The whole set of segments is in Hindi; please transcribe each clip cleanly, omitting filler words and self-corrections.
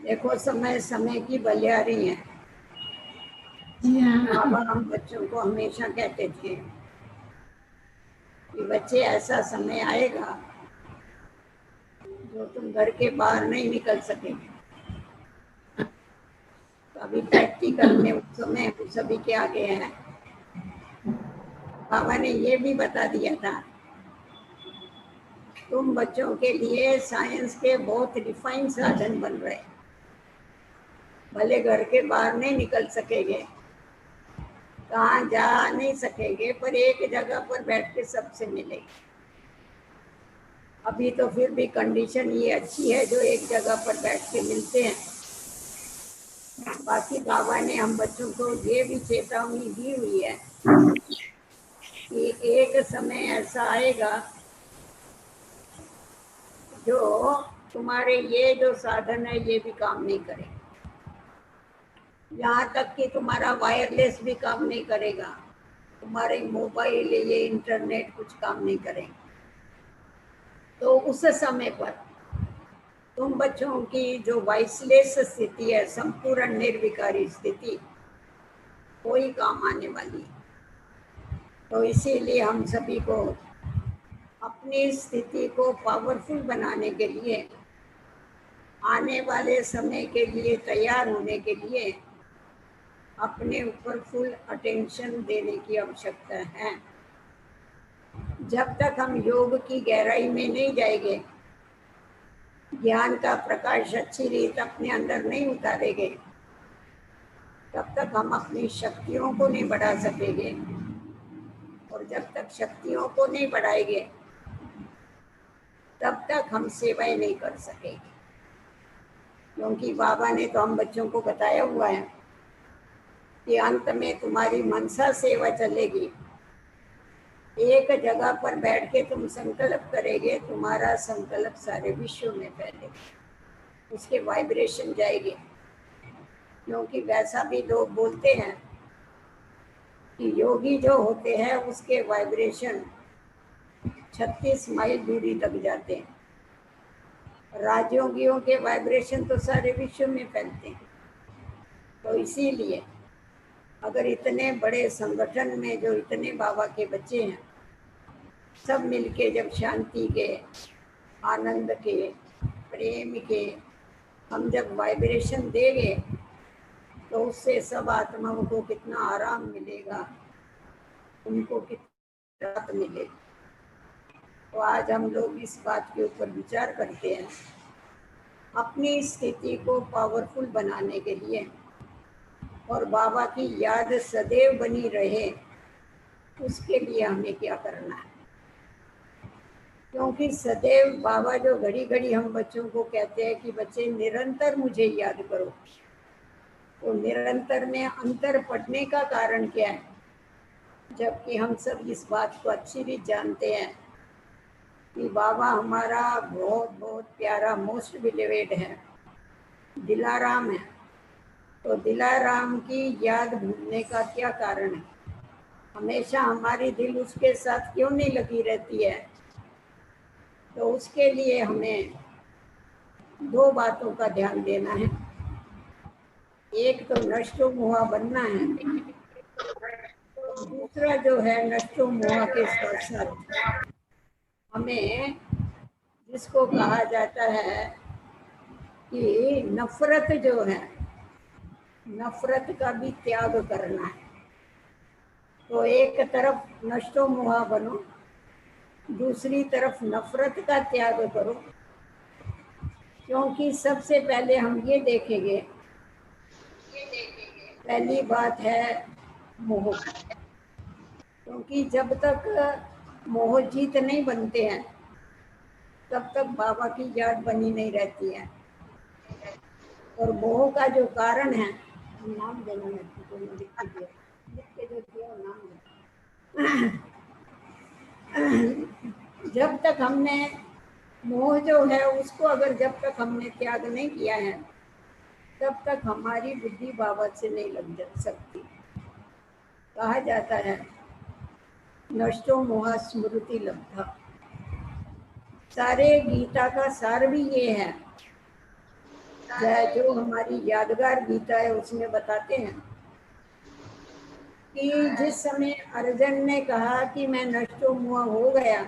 देखो, समय समय की बलिहारी है। बाबा हम बच्चों को हमेशा कहते थे कि बच्चे, ऐसा समय आएगा जो तुम घर के बाहर नहीं निकल सकेंगे। तो अभी प्रैक्टिकल में उस समय सभी के आगे है। बाबा ने ये भी बता दिया था, तुम बच्चों के लिए साइंस के बहुत रिफाइन साधन बन रहे। भले घर के बाहर नहीं निकल सकेंगे, कहाँ जा नहीं सकेंगे, पर एक जगह पर बैठ के सबसे मिलेंगे। अभी तो फिर भी कंडीशन ये अच्छी है जो एक जगह पर बैठ के मिलते हैं। बाकी बाबा ने हम बच्चों को ये भी चेतावनी दी हुई है कि एक समय ऐसा आएगा जो तुम्हारे ये जो साधन है ये भी काम नहीं करेगा। यहाँ तक कि तुम्हारा वायरलेस भी काम नहीं करेगा, तुम्हारे मोबाइल ये इंटरनेट कुछ काम नहीं करेगा। तो उस समय पर तुम बच्चों की जो वाइसलेस स्थिति है, संपूर्ण निर्विकारी स्थिति, कोई काम आने वाली है। तो इसीलिए हम सभी को अपनी स्थिति को पावरफुल बनाने के लिए, आने वाले समय के लिए तैयार होने के लिए अपने ऊपर फुल अटेंशन देने की आवश्यकता है। जब तक हम योग की गहराई में नहीं जाएंगे, ज्ञान का प्रकाश अच्छी रीत अपने अंदर नहीं उतारेंगे, तब तक हम अपनी शक्तियों को नहीं बढ़ा सकेंगे। और जब तक शक्तियों को नहीं बढ़ाएंगे, तब तक हम सेवाएं नहीं कर सकेंगे। क्योंकि बाबा ने तो हम बच्चों को बताया हुआ है कि अंत में तुम्हारी मनसा सेवा चलेगी। एक जगह पर बैठ के तुम संकल्प करेंगे, तुम्हारा संकल्प सारे विश्व में फैलेगा, उसके वाइब्रेशन जाएंगे। क्योंकि वैसा भी लोग बोलते हैं कि योगी जो होते हैं उसके वाइब्रेशन 36 माइल दूरी तक जाते हैं। राजयोगियों के वाइब्रेशन तो सारे विश्व में फैलते हैं। तो इसीलिए अगर इतने बड़े संगठन में जो इतने बाबा के बच्चे हैं, सब मिलके जब शांति के, आनंद के, प्रेम के हम जब वाइब्रेशन देंगे, तो उससे सब आत्माओं को कितना आराम मिलेगा, उनको कितना राहत मिलेगी। तो आज हम लोग इस बात के ऊपर विचार करते हैं, अपनी स्थिति को पावरफुल बनाने के लिए और बाबा की याद सदैव बनी रहे, उसके लिए हमें क्या करना है। क्योंकि सदैव बाबा जो घड़ी घड़ी हम बच्चों को कहते हैं कि बच्चे निरंतर मुझे याद करो, तो निरंतर में अंतर पड़ने का कारण क्या है? जबकि हम सब इस बात को अच्छी भी जानते हैं कि बाबा हमारा बहुत बहुत प्यारा मोस्ट बिलीवेड है, दिलाराम है। तो दिलाराम की याद भूलने का क्या कारण है? हमेशा हमारी दिल उसके साथ क्यों नहीं लगी रहती है? तो उसके लिए हमें दो बातों का ध्यान देना है। एक तो नष्टो मुहा बनना है, दूसरा जो है नष्टो मुहा के साथ साथ हमें, जिसको कहा जाता है कि नफरत जो है, नफरत का भी त्याग करना है। तो एक तरफ नष्टो मुहा बनो, दूसरी तरफ नफरत का त्याग करो। क्योंकि सबसे पहले हम ये देखेंगे, पहली बात है मोह। क्योंकि जब तक मोह जीत नहीं बनते हैं, तब तक बाबा की याद बनी नहीं रहती है। और मोह का जो कारण है, नाम देना, लिख के जो दिया नाम देना। जब तक हमने मोह जो है उसको अगर जब तक हमने त्याग नहीं किया है, तब तक हमारी बुद्धि बाबा से नहीं लग जा सकती। कहा जाता है नष्टो मोह स्मृति लब्धा। सारे गीता का सार भी ये है जो हमारी यादगार गीता है उसमें बताते हैं कि जिस समय अर्जुन ने कहा कि मैं नष्टो मुआ हो गया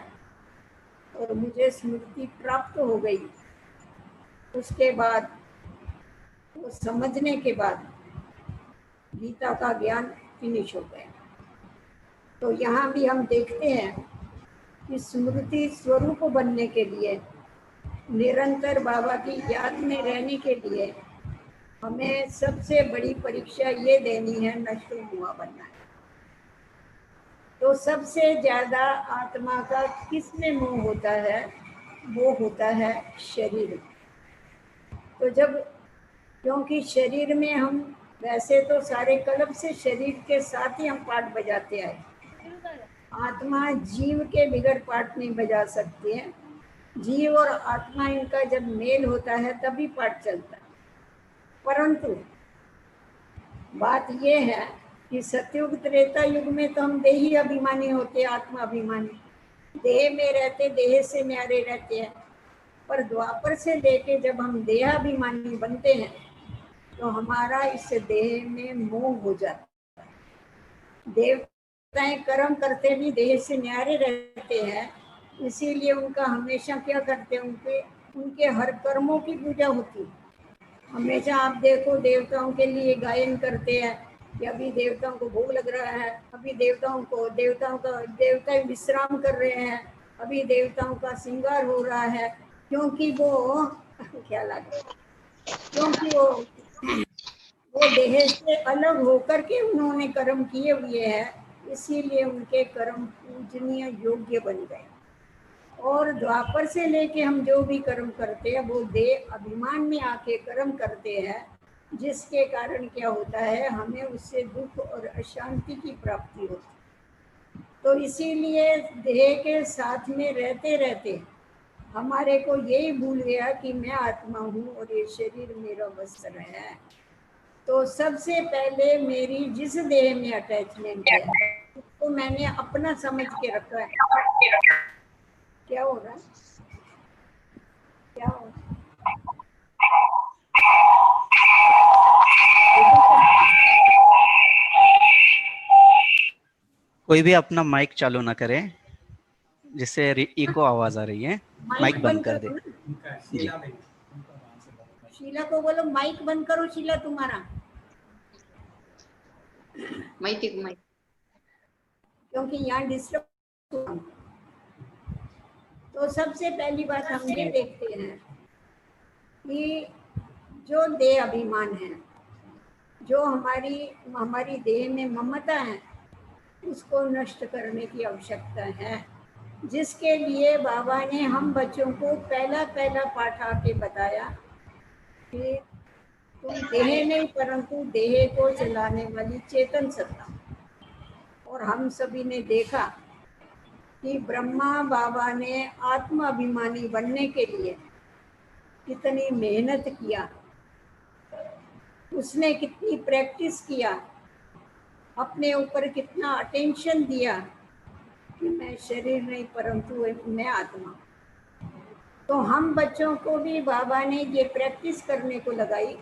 और मुझे स्मृति प्राप्त हो गई, उसके बाद वो समझने के बाद गीता का ज्ञान फिनिश हो गया। तो यहाँ भी हम देखते हैं कि स्मृति स्वरूप बनने के लिए, निरंतर बाबा की याद में रहने के लिए हमें सबसे बड़ी परीक्षा ये देनी है, नष्टो मुआ बनना है। तो सबसे ज्यादा आत्मा का किस में मोह होता है? वो होता है शरीर। तो जब, क्योंकि शरीर में हम वैसे तो सारे कल्प से शरीर के साथ ही हम पाठ बजाते आए, आत्मा जीव के बिगड़ पाठ नहीं बजा सकती है। जीव और आत्मा इनका जब मेल होता है तभी पाठ चलता है। परंतु बात यह है कि सतयुग त्रेता युग में तो हम देही अभिमानी होते, आत्मा अभिमानी, देह में रहते, देह से न्यारे रहते हैं। पर द्वापर से लेके जब हम देहाभिमानी बनते हैं तो हमारा इस देह में मोह हो जाता है। देवताएं कर्म करते भी देह से न्यारे रहते हैं, इसीलिए उनका हमेशा क्या करते हैं, उनके हर कर्मों की पूजा होती है। हमेशा आप देखो देवताओं के लिए गायन करते हैं कि अभी देवताओं को भोग लग रहा है, अभी देवता विश्राम कर रहे हैं, अभी देवताओं का श्रृंगार हो रहा है, क्योंकि वो क्या लगा, क्योंकि वो देह से अलग होकर के उन्होंने कर्म किए हुए हैं, इसीलिए उनके कर्म पूजनीय योग्य बन गए। और द्वापर से लेके हम जो भी कर्म करते हैं वो देह अभिमान में आके कर्म करते हैं, जिसके कारण क्या होता है, हमें उससे दुख और अशांति की प्राप्ति होती है। तो इसीलिए देह के साथ में रहते रहते हमारे को यही भूल गया कि मैं आत्मा हूँ और ये शरीर मेरा वस्त्र है। तो सबसे पहले मेरी जिस देह में अटैचमेंट है उसको मैंने अपना समझ के रखा है। क्या हो रहा है, क्या हो रहा है? कोई भी अपना माइक चालू ना करे जिससे इको आवाज आ रही है। माइक बंद कर दे जी। शीला को बोलो माइक बंद करो, शीला तुम्हारा माइक, क्योंकि यहाँ डिस्टर्ब। तो सबसे पहली बात हम ये देखते हैं कि जो देह अभिमान है, जो हमारी देह में ममता है, उसको नष्ट करने की आवश्यकता है, जिसके लिए बाबा ने हम बच्चों को पहला पाठ आके बताया कि तुम देह नहीं परंतु देह को चलाने वाली चेतन सत्ता। और हम सभी ने देखा कि ब्रह्मा बाबा ने आत्म अभिमानी बनने के लिए कितनी मेहनत किया, उसने कितनी प्रैक्टिस किया, अपने ऊपर कितना अटेंशन दिया कि मैं शरीर नहीं परंतु मैं आत्मा। तो हम बच्चों को भी बाबा ने ये प्रैक्टिस करने को लगाई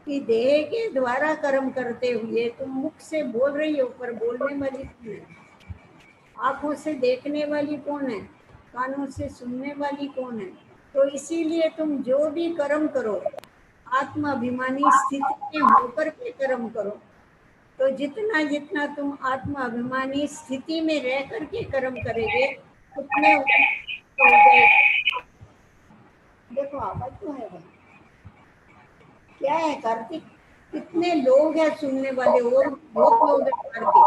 कि देह के द्वारा कर्म करते हुए तुम मुख से बोल रही हो, पर बोलने वाली कौन है? आंखों से देखने वाली कौन है? कानों से सुनने वाली कौन है? तो इसीलिए तुम जो भी कर्म करो आत्म अभिमानी स्थिति में होकर के कर्म करो। तो जितना जितना तुम आत्म अभिमानी स्थिति में रह करके कर्म करेंगे उतने हो जाएगा। देखो आवाज तो है भाई, क्या है कार्तिक, कितने लोग हैं सुनने वाले, और बहुत लोग हैं कार्तिक।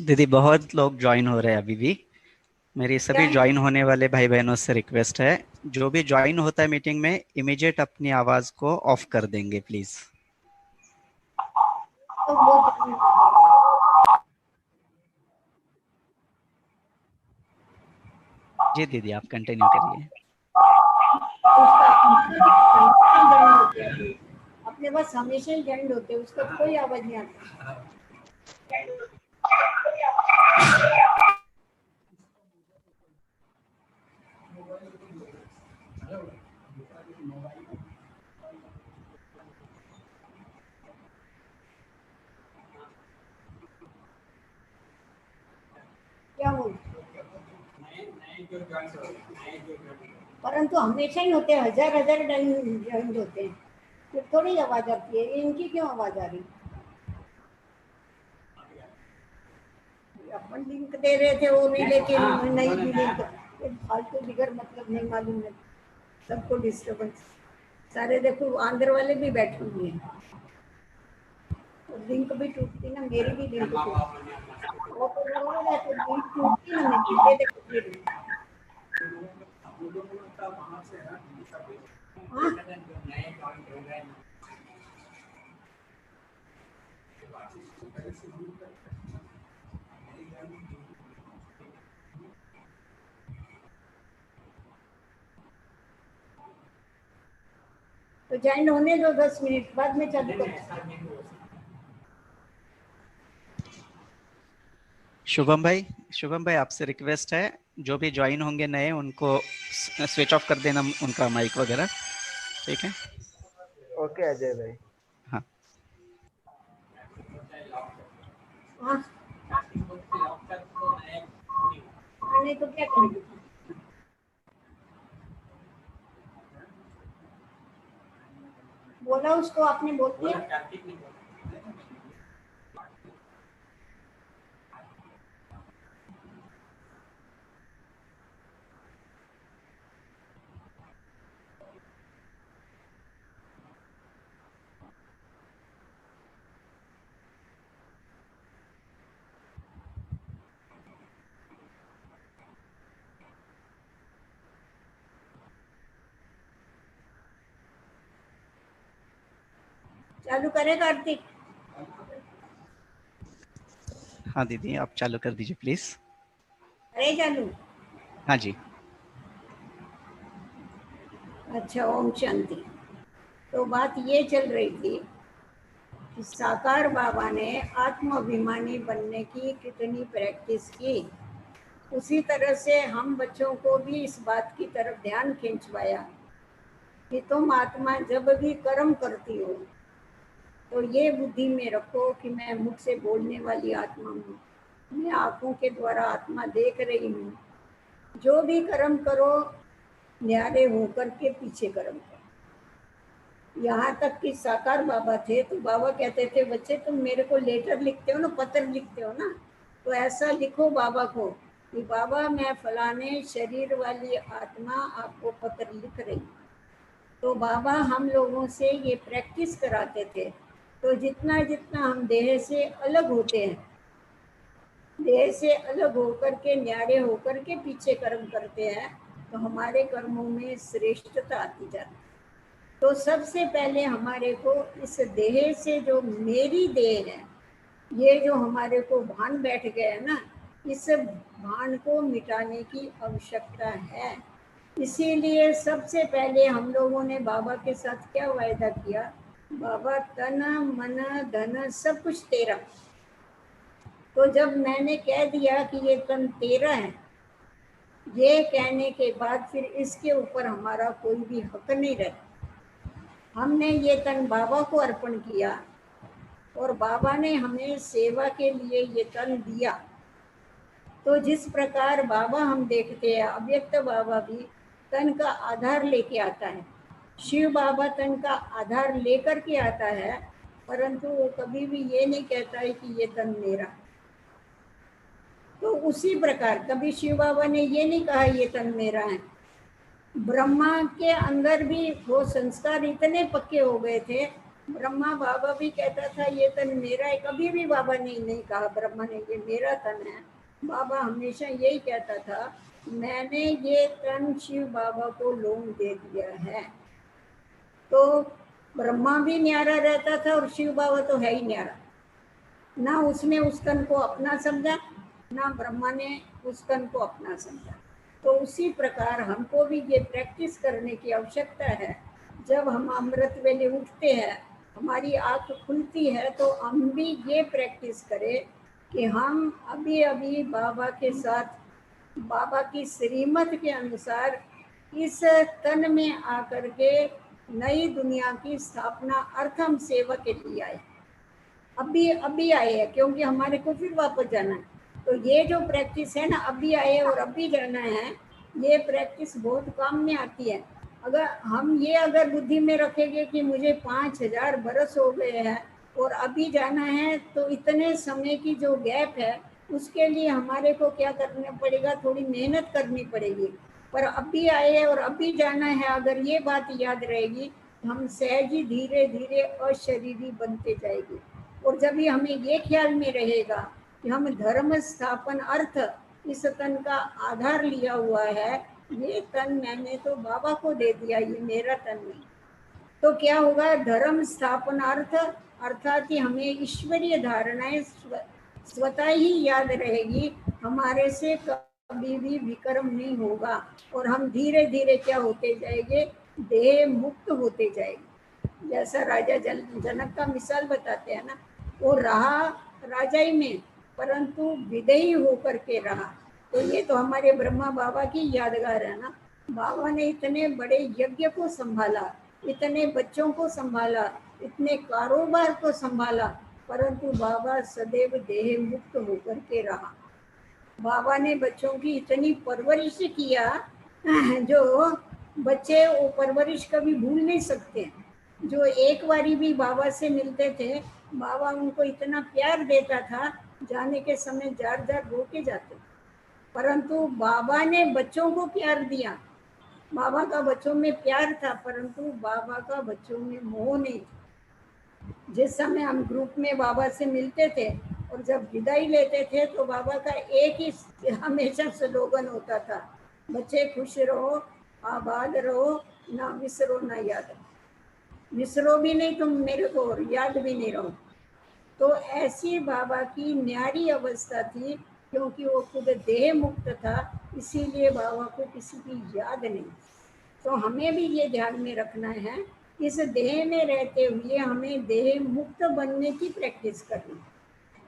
दीदी बहुत लोग ज्वाइन हो रहे हैं अभी भी। मेरी सभी ज्वाइन होने वाले भाई बहनों से रिक्वेस्ट है, जो भी ज्वाइन होता है मीटिंग में इमीडिएट अपनी आवाज को ऑफ कर देंगे प्लीज। जी दीदी आप कंटिन्यू करिए। अपने पास हमेशा ही झंड होते, उसका कोई आवाज नहीं आता। क्या हो, परंतु हमेशा ही होते हैं, हजार हजार ज्वाइन होते हैं, फिर थोड़ी आवाज आती है। इनकी क्यों आवाज आ रही? अपन लिंक दे रहे थे वो नहीं, लेकिन नहीं भी लिंक, फालतू बिगर मतलब नहीं मालूम है, सबको डिस्टर्बेंस। सारे देखो आंध्र वाले भी बैठे हुए हैं, लिंक भी टूटती ना, मेरी भी लिंक टूटती, वो तो बरोबर है, तो लिंक टूटती ना मेरी, ये देखो फिर। हाँ? तो ज्वाइन होने दो, 10 मिनट बाद में चालू करो। शुभम भाई आपसे रिक्वेस्ट है, जो भी ज्वाइन होंगे नए उनको स्विच ऑफ कर देना उनका माइक वगैरह, ठीक है? ओके अजय भाई। हाँ हाँ, नहीं तो क्या करेंगे? बोला उसको, आपने बोल दिया। चालू करें कार्तिक? हाँ दीदी आप चालू कर दीजिए प्लीज। अरे चालू। हाँ जी। अच्छा, ओम शांति। तो बात ये चल रही थी कि साकार बाबा ने आत्माभिमानी बनने की कितनी प्रैक्टिस की, उसी तरह से हम बच्चों को भी इस बात की तरफ ध्यान खिंचवाया कि तुम आत्मा जब भी कर्म करती हो तो ये बुद्धि में रखो कि मैं मुख से बोलने वाली आत्मा हूँ, मैं आंखों के द्वारा आत्मा देख रही हूँ। जो भी कर्म करो न्यारे होकर के पीछे कर्म करो। यहाँ तक कि साकार बाबा थे तो बाबा कहते थे, बच्चे तुम मेरे को लेटर लिखते हो ना, पत्र लिखते हो ना, तो ऐसा लिखो बाबा को कि बाबा मैं फलाने शरीर वाली आत्मा आपको पत्र लिख रही हूँ। तो बाबा हम लोगों से ये प्रैक्टिस कराते थे। तो जितना जितना हम देह से अलग होते हैं, देह से अलग होकर के न्यारे होकर के पीछे कर्म करते हैं, तो हमारे कर्मों में श्रेष्ठता आती जाती है। तो सबसे पहले हमारे को इस देह से, जो मेरी देह है, ये जो हमारे को भान बैठ गया है ना, इस भान को मिटाने की आवश्यकता है। इसीलिए सबसे पहले हम लोगों ने बाबा के साथ क्या वायदा किया, बाबा तन मन धन सब कुछ तेरा। तो जब मैंने कह दिया कि ये तन तेरा है, ये कहने के बाद फिर इसके ऊपर हमारा कोई भी हक नहीं रहता। हमने ये तन बाबा को अर्पण किया और बाबा ने हमें सेवा के लिए ये तन दिया। तो जिस प्रकार बाबा हम देखते हैं, अव्यक्त बाबा भी तन का आधार लेके आता है, शिव बाबा तन का आधार लेकर के आता है, परंतु वो कभी भी ये नहीं कहता है कि ये तन मेरा। तो उसी प्रकार कभी शिव बाबा ने ये नहीं कहा ये तन मेरा है। ब्रह्मा के अंदर भी वो संस्कार इतने पक्के हो गए थे, ब्रह्मा बाबा भी कहता था ये तन मेरा है, कभी भी बाबा ने नहीं कहा ब्रह्मा ने ये मेरा तन है। बाबा हमेशा यही कहता था, मैंने ये तन शिव बाबा को लोन दे दिया है। तो ब्रह्मा भी न्यारा रहता था और शिव बाबा तो है ही न्यारा, ना उसने उस तन को अपना समझा, ना ब्रह्मा ने उस तन को अपना समझा। तो उसी प्रकार हमको भी ये प्रैक्टिस करने की आवश्यकता है। जब हम अमृत वेले उठते हैं, हमारी आँख खुलती है, तो हम भी ये प्रैक्टिस करें कि हम अभी अभी बाबा के साथ, बाबा की श्रीमत के अनुसार इस तन में आकर के नई दुनिया की स्थापना अर्थ हम सेवा के लिए आए, अभी आए हैं, क्योंकि हमारे को फिर वापस जाना है। तो ये जो प्रैक्टिस है ना, अभी आए और अभी जाना है, ये प्रैक्टिस बहुत काम में आती है। अगर हम ये अगर बुद्धि में रखेंगे कि मुझे 5000 बरस हो गए हैं और अभी जाना है, तो इतने समय की जो गैप है उसके लिए हमारे को क्या करना पड़ेगा, थोड़ी मेहनत करनी पड़ेगी। पर अभी आए हैं और अभी जाना है, अगर ये बात याद रहेगी, हम सहज ही धीरे धीरे अशरीरी बनते जाएंगे। और जब ये हमें ये ख्याल में रहेगा कि हम धर्म स्थापन अर्थ इस तन का आधार लिया हुआ है, ये तन मैंने तो बाबा को दे दिया, ये मेरा तन नहीं, तो क्या होगा, धर्म स्थापनार्थ अर्थात कि हमें ईश्वरीय धारणाएं स्वतः ही याद रहेगी, हमारे से कभी भी विकर्म नहीं होगा और हम धीरे धीरे क्या होते जाएंगे, देह मुक्त होते जाएंगे। जैसा राजा जनक का मिसाल बताते हैं ना, वो रहा राजाई में परंतु विदेही होकर के रहा। तो ये तो हमारे ब्रह्मा बाबा की यादगार है ना, बाबा ने इतने बड़े यज्ञ को संभाला, इतने बच्चों को संभाला, इतने कारोबार को संभाला, परंतु बाबा सदैव देह मुक्त होकर के रहा। बाबा ने बच्चों की इतनी परवरिश किया, जो बच्चे वो परवरिश कभी भूल नहीं सकते। जो एक बारी भी बाबा से मिलते थे, बाबा उनको इतना प्यार देता था, जाने के समय जार जार रो के जाते, परंतु बाबा ने बच्चों को प्यार दिया। बाबा का बच्चों में प्यार था, परंतु बाबा का बच्चों में मोह नहीं था। जिस समय हम ग्रुप में बाबा से मिलते थे और जब विदाई लेते थे, तो बाबा का एक ही हमेशा स्लोगन होता था, बच्चे खुश रहो, आबाद रहो, ना विसरो ना याद, विसरो भी नहीं तुम मेरे को और याद भी नहीं रहो। तो ऐसी बाबा की न्यारी अवस्था थी, क्योंकि वो खुद देह मुक्त था, इसीलिए बाबा को किसी की याद नहीं। तो हमें भी ये ध्यान में रखना है, इस देह में रहते हुए हमें देह मुक्त बनने की प्रैक्टिस करनी।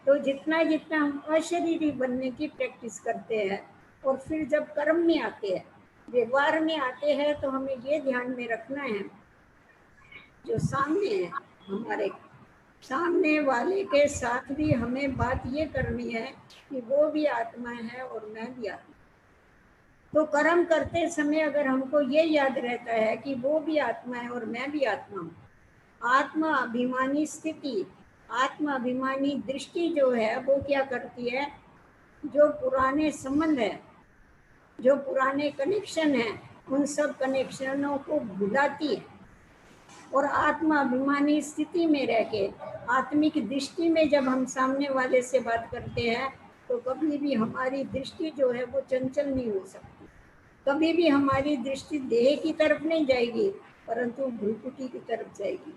तो जितना जितना हम अशरीरी बनने की प्रैक्टिस करते हैं और फिर जब कर्म में आते हैं, व्यवहार में आते हैं, तो हमें ये ध्यान में रखना है, जो सामने है हमारे सामने वाले के साथ भी हमें बात ये करनी है कि वो भी आत्मा है और मैं भी आत्मा। तो कर्म करते समय अगर हमको ये याद रहता है कि वो भी आत्मा है और मैं भी आत्मा हूँ, आत्मा अभिमानी स्थिति, आत्मा अभिमानी दृष्टि जो है वो क्या करती है, जो पुराने संबंध है, जो पुराने कनेक्शन है, उन सब कनेक्शनों को भुलाती है। और आत्मा अभिमानी स्थिति में रह के आत्मिक दृष्टि में जब हम सामने वाले से बात करते हैं, तो कभी भी हमारी दृष्टि जो है वो चंचल नहीं हो सकती, कभी भी हमारी दृष्टि देह की तरफ नहीं जाएगी, परंतु भ्रुकुटी की तरफ जाएगी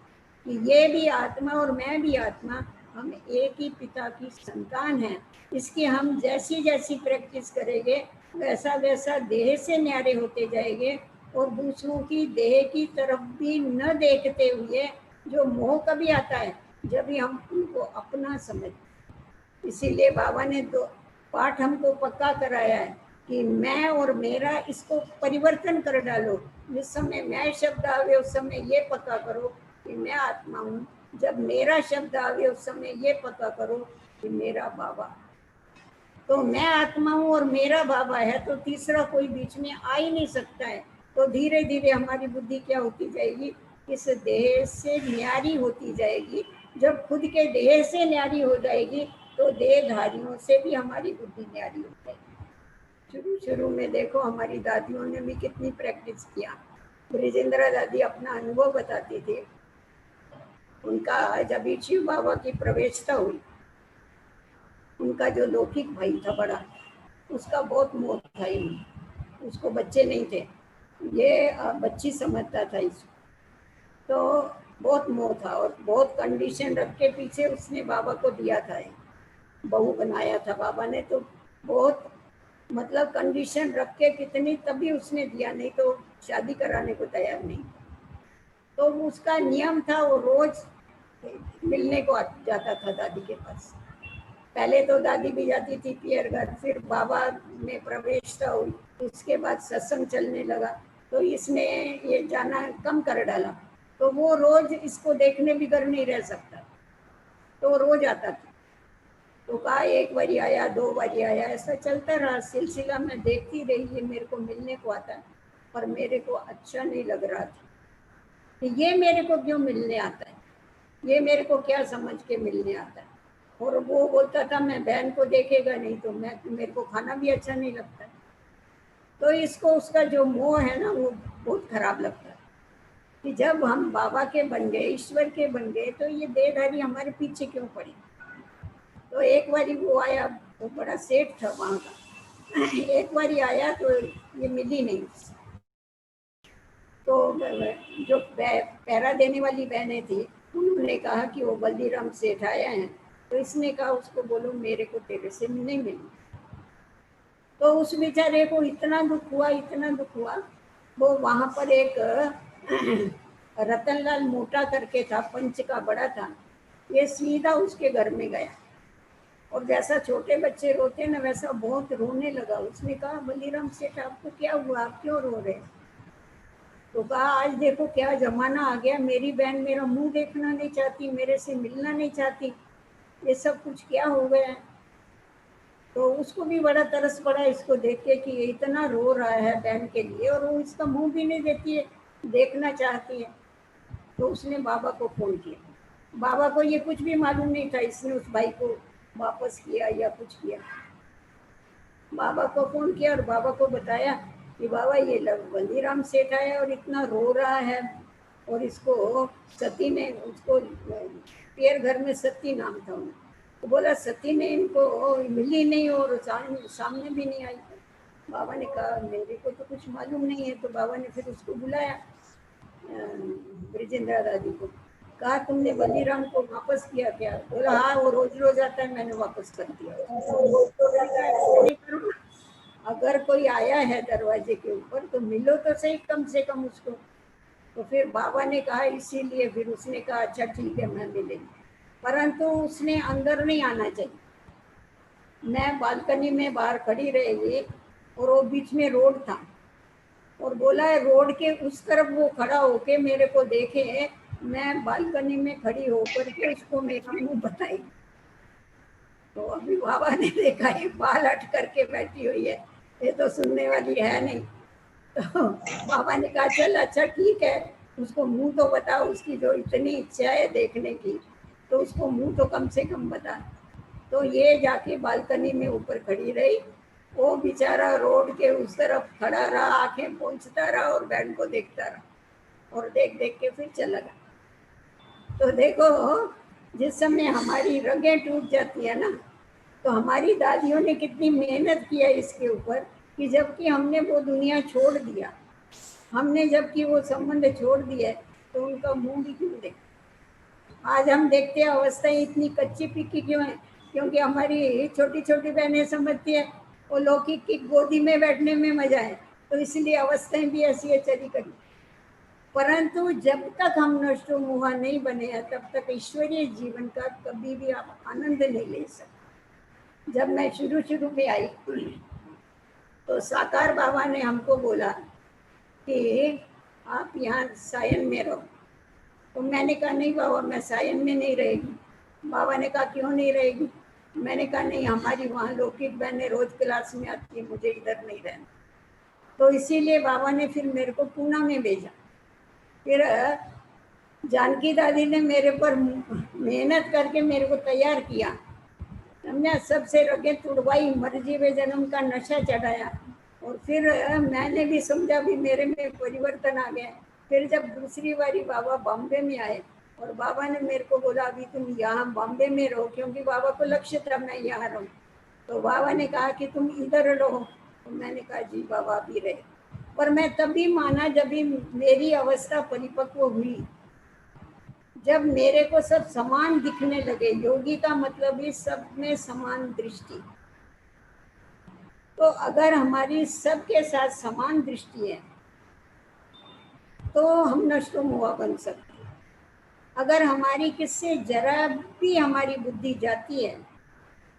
कि ये भी आत्मा और मैं भी आत्मा, हम एक ही पिता की संतान हैं। इसकी हम जैसी जैसी प्रैक्टिस करेंगे, वैसा वैसा देह से न्यारे होते जाएंगे और दूसरों की देह की तरफ भी न देखते हुए, जो मोह कभी आता है जब भी हम उनको अपना समझ। इसीलिए बाबा ने दो पाठ हमको पक्का कराया है कि मैं और मेरा, इसको परिवर्तन कर डालो। जिस समय मैं शब्द आवे उस समय ये पक्का करो कि मैं आत्मा हूँ, जब मेरा शब्द आवे उस समय ये पक्का करो कि मेरा बाबा। तो मैं आत्मा हूँ और मेरा बाबा है, तो तीसरा कोई बीच में आ ही नहीं सकता है। तो धीरे धीरे हमारी बुद्धि क्या होती जाएगी, इस देह से न्यारी होती जाएगी। जब खुद के देह से न्यारी हो जाएगी, तो देहधारियों से भी हमारी बुद्धि न्यारी हो जाएगी। शुरू में देखो हमारी दादियों ने भी कितनी प्रैक्टिस किया। ब्रिजेंद्रा दादी अपना अनुभव बताती थी। उनका जब शिव बाबा की प्रवेशता हुई, उनका जो लौकिक भाई था बड़ा, उसका बहुत मोह था इनमें, उसको बच्चे नहीं थे, ये बच्ची समझता था इसको, तो बहुत मोह था और बहुत कंडीशन रख के पीछे उसने बाबा को दिया था, बहू बनाया था बाबा ने, तो बहुत मतलब कंडीशन रख के कितनी, तभी उसने दिया, नहीं तो शादी कराने को तैयार नहीं। तो उसका नियम था, वो रोज मिलने को जाता था दादी के पास। पहले तो दादी भी जाती थी पियर घर, फिर बाबा में प्रवेशता हुई, उसके बाद सत्संग चलने लगा, तो तो इसने ये जाना कम कर डाला, तो वो रोज इसको देखने भी घर नहीं रह सकता, तो रोज आता था। तो कहा एक बारी आया, 2 बारी आया, ऐसा चलता रहा सिलसिला। मैं देखती रही, ये मेरे को मिलने को आता है, पर मेरे को अच्छा नहीं लग रहा था कि ये मेरे को क्यों मिलने आता है, ये मेरे को क्या समझ के मिलने आता है। और वो बोलता था मैं बहन को देखेगा नहीं तो मेरे को खाना भी अच्छा नहीं लगता है। तो इसको उसका जो मोह है ना, वो बहुत खराब लगता है कि जब हम बाबा के बन गए, ईश्वर के बन गए, तो ये देहधारी हमारे पीछे क्यों पड़े। तो एक बारी वो आया, वो बड़ा सेठ था वहाँ का। एक बारी आया तो ये मिली नहीं। तो जो पहरा देने वाली बहनें थी, उन्होंने कहा कि वो बल्दीराम सेठ आया है, तो इसने कहा उसको बोलो मेरे को तेरे से नहीं मिली। तो उस बेचारे को इतना दुख हुआ, इतना दुख हुआ। वो वहाँ पर एक रतनलाल मोटा करके था, पंच का बड़ा था, ये सीधा उसके घर में गया और जैसा छोटे बच्चे रोते ना वैसा बहुत रोने लगा। उसने कहा बल्दीराम सेठ आपको क्या हुआ, आप क्यों रो रहे। तो कहा आज देखो क्या जमाना आ गया, मेरी बहन मेरा मुंह देखना नहीं चाहती, मेरे से मिलना नहीं चाहती, ये सब कुछ क्या हो गया है। तो उसको भी बड़ा तरस पड़ा इसको देख के कि ये इतना रो रहा है बहन के लिए और वो इसका मुंह भी नहीं देती है, देखना चाहती है। तो उसने बाबा को फोन किया। बाबा को ये कुछ भी मालूम नहीं था इसने उस भाई को वापस किया या कुछ किया। बाबा को फोन किया और बाबा को बताया कि बाबा ये बल्दीराम सेठ आया और इतना रो रहा है, और इसको सती ने, उसको पेर घर में सती नाम था उन्हें, तो बोला सती ने इनको मिली नहीं और सामने भी नहीं आई। बाबा ने कहा मेरे को तो कुछ मालूम नहीं है। तो बाबा ने फिर उसको बुलाया, ब्रिजेंद्र दादी को, कहा तुमने बल्दीराम को वापस किया क्या। बोला हाँ वो रोज रोज आता है, मैंने वापस कर दिया। अगर कोई आया है दरवाजे के ऊपर तो मिलो तो सही कम से कम उसको। तो फिर बाबा ने कहा, इसीलिए फिर उसने कहा अच्छा ठीक है मैं मिलेंगे, परंतु उसने अंदर नहीं आना चाहिए। मैं बालकनी में बाहर खड़ी रहेगी और वो बीच में रोड था, और बोला है रोड के उस तरफ वो खड़ा होके मेरे को देखे, मैं बालकनी में खड़ी होकर के उसको मेरा मुंह बताई। तो अभी बाबा ने देखा ये बाल हट करके बैठी हुई है, ये तो सुनने वाली है नहीं। तो बाबा ने कहा चल अच्छा ठीक है, उसको मुंह तो बता, उसकी जो इतनी इच्छा है देखने की तो उसको मुंह तो कम से कम बता। तो ये जाके बालकनी में ऊपर खड़ी रही, वो बेचारा रोड के उस तरफ खड़ा रहा, आंखें पोंछता रहा और बहन को देखता रहा और देख देख के फिर चला गया। तो देखो जिस समय हमारी रगें टूट जाती है ना, तो हमारी दादियों ने कितनी मेहनत किया इसके ऊपर कि जबकि हमने वो दुनिया छोड़ दिया, हमने जबकि वो संबंध छोड़ दिए, तो उनका मुंह भी क्यों देख। आज हम देखते हैं अवस्थाएं इतनी कच्ची पिक्की क्यों है, क्योंकि हमारी छोटी छोटी बहनें समझती है वो लौकिक की गोदी में बैठने में मजा है, तो इसलिए अवस्थाएं भी ऐसी है चली करी। परंतु जब तक हम नष्टो मुहा नहीं बने हैं तब तक ईश्वरीय जीवन का कभी भी आप आनंद नहीं ले सकते। जब मैं शुरू में आई तो साकार बाबा ने हमको बोला कि आप यहाँ सायन में रहो। तो मैंने कहा नहीं बाबा मैं सायन में नहीं रहेगी। बाबा ने कहा क्यों नहीं रहेगी। मैंने कहा नहीं हमारी वहाँ लौकिक बहनें रोज क्लास में आती है, मुझे इधर नहीं रहना। तो इसीलिए बाबा ने फिर मेरे को पूना में भेजा। फिर जानकी दादी ने मेरे पर मेहनत करके मेरे को तैयार किया, समझा, सबसे रगे तुड़वाई, मर्जी वे जन्म का नशा चढ़ाया, और फिर मैंने भी समझा भी मेरे में परिवर्तन आ गया। फिर जब दूसरी बारी बाबा बॉम्बे में आए और बाबा ने मेरे को बोला अभी तुम यहाँ बॉम्बे में रहो, क्योंकि बाबा को लक्ष्य था मैं यहाँ रहूँ। तो बाबा ने कहा कि तुम इधर रहो। तो मैंने कहा जी बाबा अभी रहे। पर मैं तभी माना जब भी मेरी अवस्था परिपक्व हुई, जब मेरे को सब समान दिखने लगे। योगी का मतलब है सब में समान दृष्टि। तो अगर हमारी सबके साथ समान दृष्टि है तो हम नष्टो मुआ बन सकते हैं। अगर हमारी किससे जरा भी हमारी बुद्धि जाती है,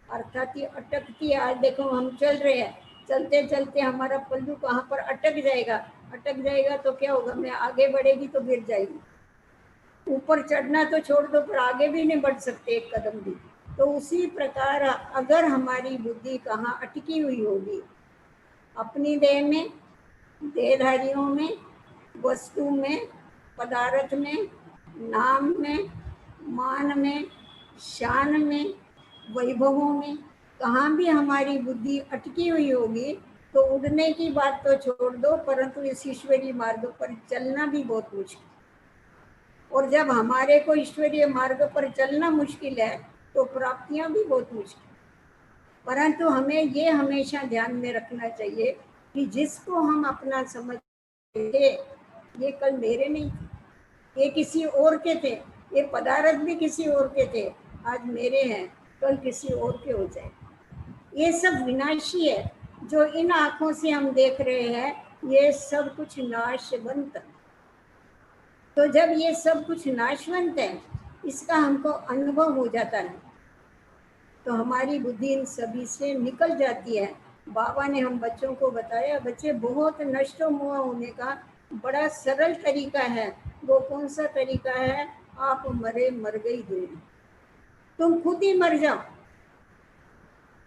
अर्थात ये अटकती है, आज देखो हम चल रहे हैं, चलते चलते हमारा पल्लू कहाँ पर अटक जाएगा अटक जाएगा तो क्या होगा, मैं आगे बढ़ेगी तो गिर जाएगी। ऊपर चढ़ना तो छोड़ दो, पर आगे भी नहीं बढ़ सकते एक कदम भी। तो उसी प्रकार अगर हमारी बुद्धि कहाँ अटकी हुई होगी, अपनी देह में, देहधारियों में, वस्तु में, पदार्थ में, नाम में, मान में, शान में, वैभवों में, कहाँ भी हमारी बुद्धि अटकी हुई होगी तो उड़ने की बात तो छोड़ दो, परंतु इस ईश्वरीय मार्ग पर चलना भी बहुत मुश्किल। और जब हमारे को ईश्वरीय मार्ग पर चलना मुश्किल है तो प्राप्तियां भी बहुत मुश्किल। परंतु हमें ये हमेशा ध्यान में रखना चाहिए कि जिसको हम अपना समझते थे, ये कल मेरे नहीं थे, ये किसी और के थे, ये पदार्थ भी किसी और के थे, आज मेरे हैं, कल किसी और के हो जाए। ये सब विनाशी है। जो इन आंखों से हम देख रहे हैं ये सब कुछ नाशवंत। तो जब ये सब कुछ नाशवंत है, इसका हमको अनुभव हो जाता है तो हमारी बुद्धि इन सभी से निकल जाती है। बाबा ने हम बच्चों को बताया, बच्चे बहुत नष्ट मोह होने का बड़ा सरल तरीका है। वो कौन सा तरीका है? आप मरे मर गई दूर, तुम खुद ही मर जाओ।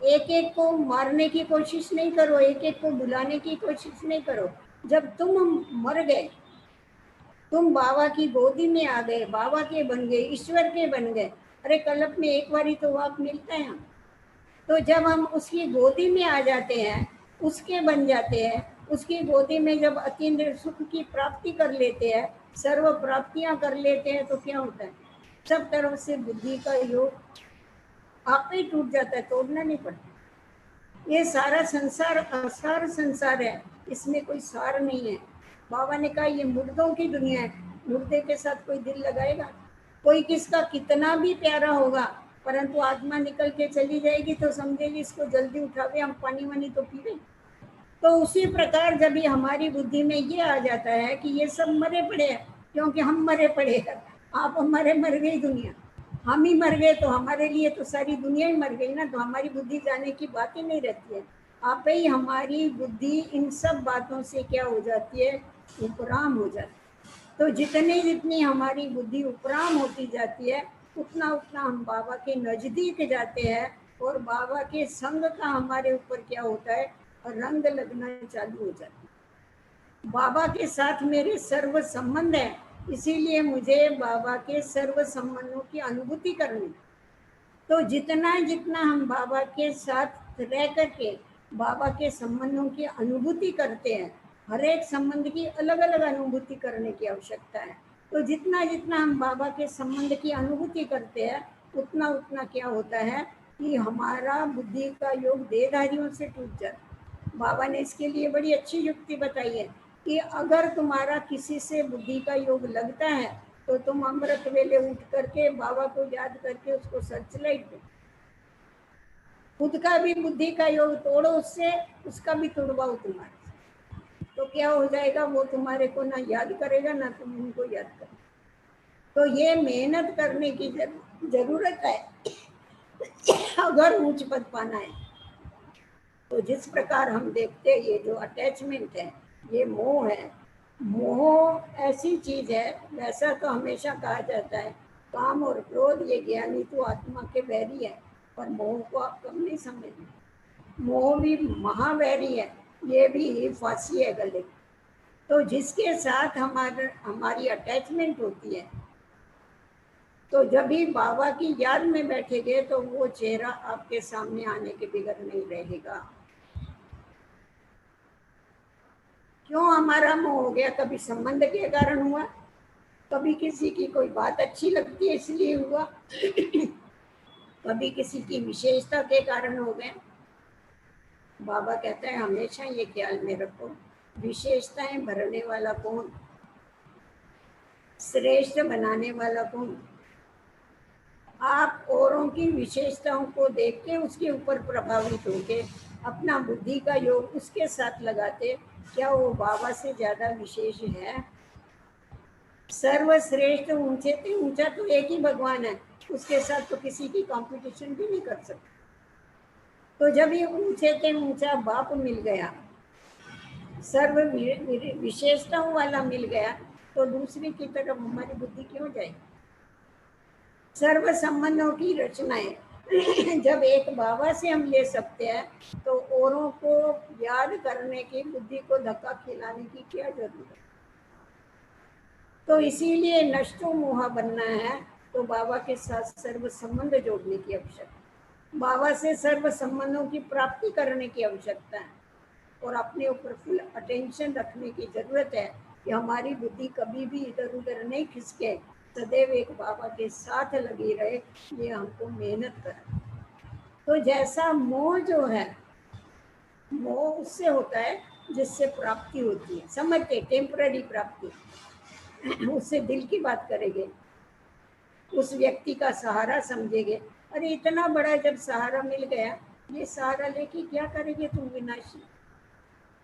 एक एक को मारने की कोशिश नहीं करो, एक एक को बुलाने की कोशिश नहीं करो। जब तुम मर गए, तुम बाबा की गोदी में आ गए, बाबा के बन गए, ईश्वर के बन गए। अरे कल्प में एक बारी तो वाक मिलता है। तो जब हम उसकी गोदी में आ जाते हैं, उसके बन जाते हैं, उसकी गोदी में जब अतीन्द्रिय सुख की प्राप्ति कर लेते हैं, सर्व प्राप्तियां कर लेते हैं, तो क्या होता है? सब तरफ से बुद्धि का योग आप ही टूट जाता है, तोड़ना नहीं पड़ता। ये सारा संसार असार संसार है, इसमें कोई सार नहीं है। बाबा ने कहा ये मुर्दों की दुनिया है, मुर्दे के साथ कोई दिल लगाएगा? कोई किसका कितना भी प्यारा होगा, परंतु आत्मा निकल के चली जाएगी तो समझेगी इसको जल्दी उठावे, हम पानी वानी तो पीवे। तो उसी प्रकार जब ये हमारी बुद्धि में ये आ जाता है कि ये सब मरे पड़े हैं, क्योंकि हम मरे पड़े हैं। आप हमारे मर गई दुनिया, हम ही मर गए तो हमारे लिए तो सारी दुनिया ही मर गई ना। तो हमारी बुद्धि जाने की बात ही नहीं रहती है। आप ही हमारी बुद्धि इन सब बातों से क्या हो जाती है? उपराम हो जाती है। तो जितनी हमारी बुद्धि उपराम होती जाती है, उतना उतना हम बाबा के नजदीक जाते हैं और बाबा के संग का हमारे ऊपर क्या होता है? रंग लगना चालू हो जाता है। बाबा के साथ मेरे सर्व संबंध है, इसीलिए मुझे बाबा के सर्व संबंधों की अनुभूति करनी। तो जितना जितना हम बाबा के साथ रह करके बाबा के संबंधों की अनुभूति करते हैं, हर एक संबंध की अलग अलग अनुभूति करने की आवश्यकता है। तो जितना जितना हम बाबा के संबंध की अनुभूति करते हैं, उतना उतना क्या होता है कि हमारा बुद्धि का योग देहधारियों से टूट जाता है। बाबा ने इसके लिए बड़ी अच्छी युक्ति बताई है कि अगर तुम्हारा किसी से बुद्धि का योग लगता है तो तुम अमृत वेले उठ करके बाबा को याद करके उसको सर्चलाइट दो। खुद का भी बुद्धि का योग तोड़ो उससे, उसका भी तोड़वाओ तुम्हारे। तो क्या हो जाएगा? वो तुम्हारे को ना याद करेगा ना तुम उनको याद करो। तो ये मेहनत करने की जरूरत है अगर ऊंच पद पाना है। तो जिस प्रकार हम देखते हैं ये जो अटैचमेंट है, ये मोह है। मोह ऐसी चीज है, वैसा तो हमेशा कहा जाता है काम और क्रोध ये ज्ञानी तो आत्मा के वैरी है, पर मोह को आप कम नहीं समझते। मोह भी महावैरी है, ये भी फांसी है गले। तो जिसके साथ हमारी अटैचमेंट होती है, तो जब भी बाबा की याद में बैठेंगे तो वो चेहरा आपके सामने आने के बगैर नहीं रहेगा। क्यों हमारा मोह हो गया? कभी संबंध के कारण हुआ, कभी किसी की कोई बात अच्छी लगती है इसलिए हुआ, कभी किसी की विशेषता के कारण हो गए। बाबा कहता है हमेशा ये ख्याल में रखो, विशेषताएं भरने वाला कौन? श्रेष्ठ बनाने वाला कौन? आप औरों की विशेषताओं को देख के उसके ऊपर प्रभावित होके अपना बुद्धि का योग उसके साथ लगाते, क्या वो बाबा से ज्यादा विशेष है? सर्वश्रेष्ठ ऊंचे से ऊंचा तो एक ही भगवान है, उसके साथ तो किसी की कंपटीशन भी नहीं कर सकते। तो जब ये ऊंचे से ऊंचा बाप मिल गया सर्व विशेषताओं वाला मिल गया तो दूसरे की तरफ हमारी बुद्धि क्यों जाएगी? सर्व संबंधों की रचनाएं जब एक बाबा से हम ले सकते हैं तो औरों को याद करने की बुद्धि को धक्का खिलाने की क्या जरूरत है? तो इसीलिए नष्टो मोहा बनना है तो बाबा के साथ सर्व संबंध जोड़ने की आवश्यकता, बाबा से सर्व संबंधों की प्राप्ति करने की आवश्यकता है और अपने ऊपर फुल अटेंशन रखने की जरूरत है कि हमारी बुद्धि कभी भी इधर उधर नहीं खिसके, सदैव एक बाबा के साथ लगी रहे। ये हमको मेहनत करना। तो जैसा मोह जो है, मोह उससे होता है जिससे प्राप्ति होती है, समझते, टेम्पररी प्राप्ति। उससे दिल की बात करेंगे, उस व्यक्ति का सहारा समझेंगे। अरे इतना बड़ा जब सहारा मिल गया, ये सहारा लेके क्या करेंगे तुम विनाशी?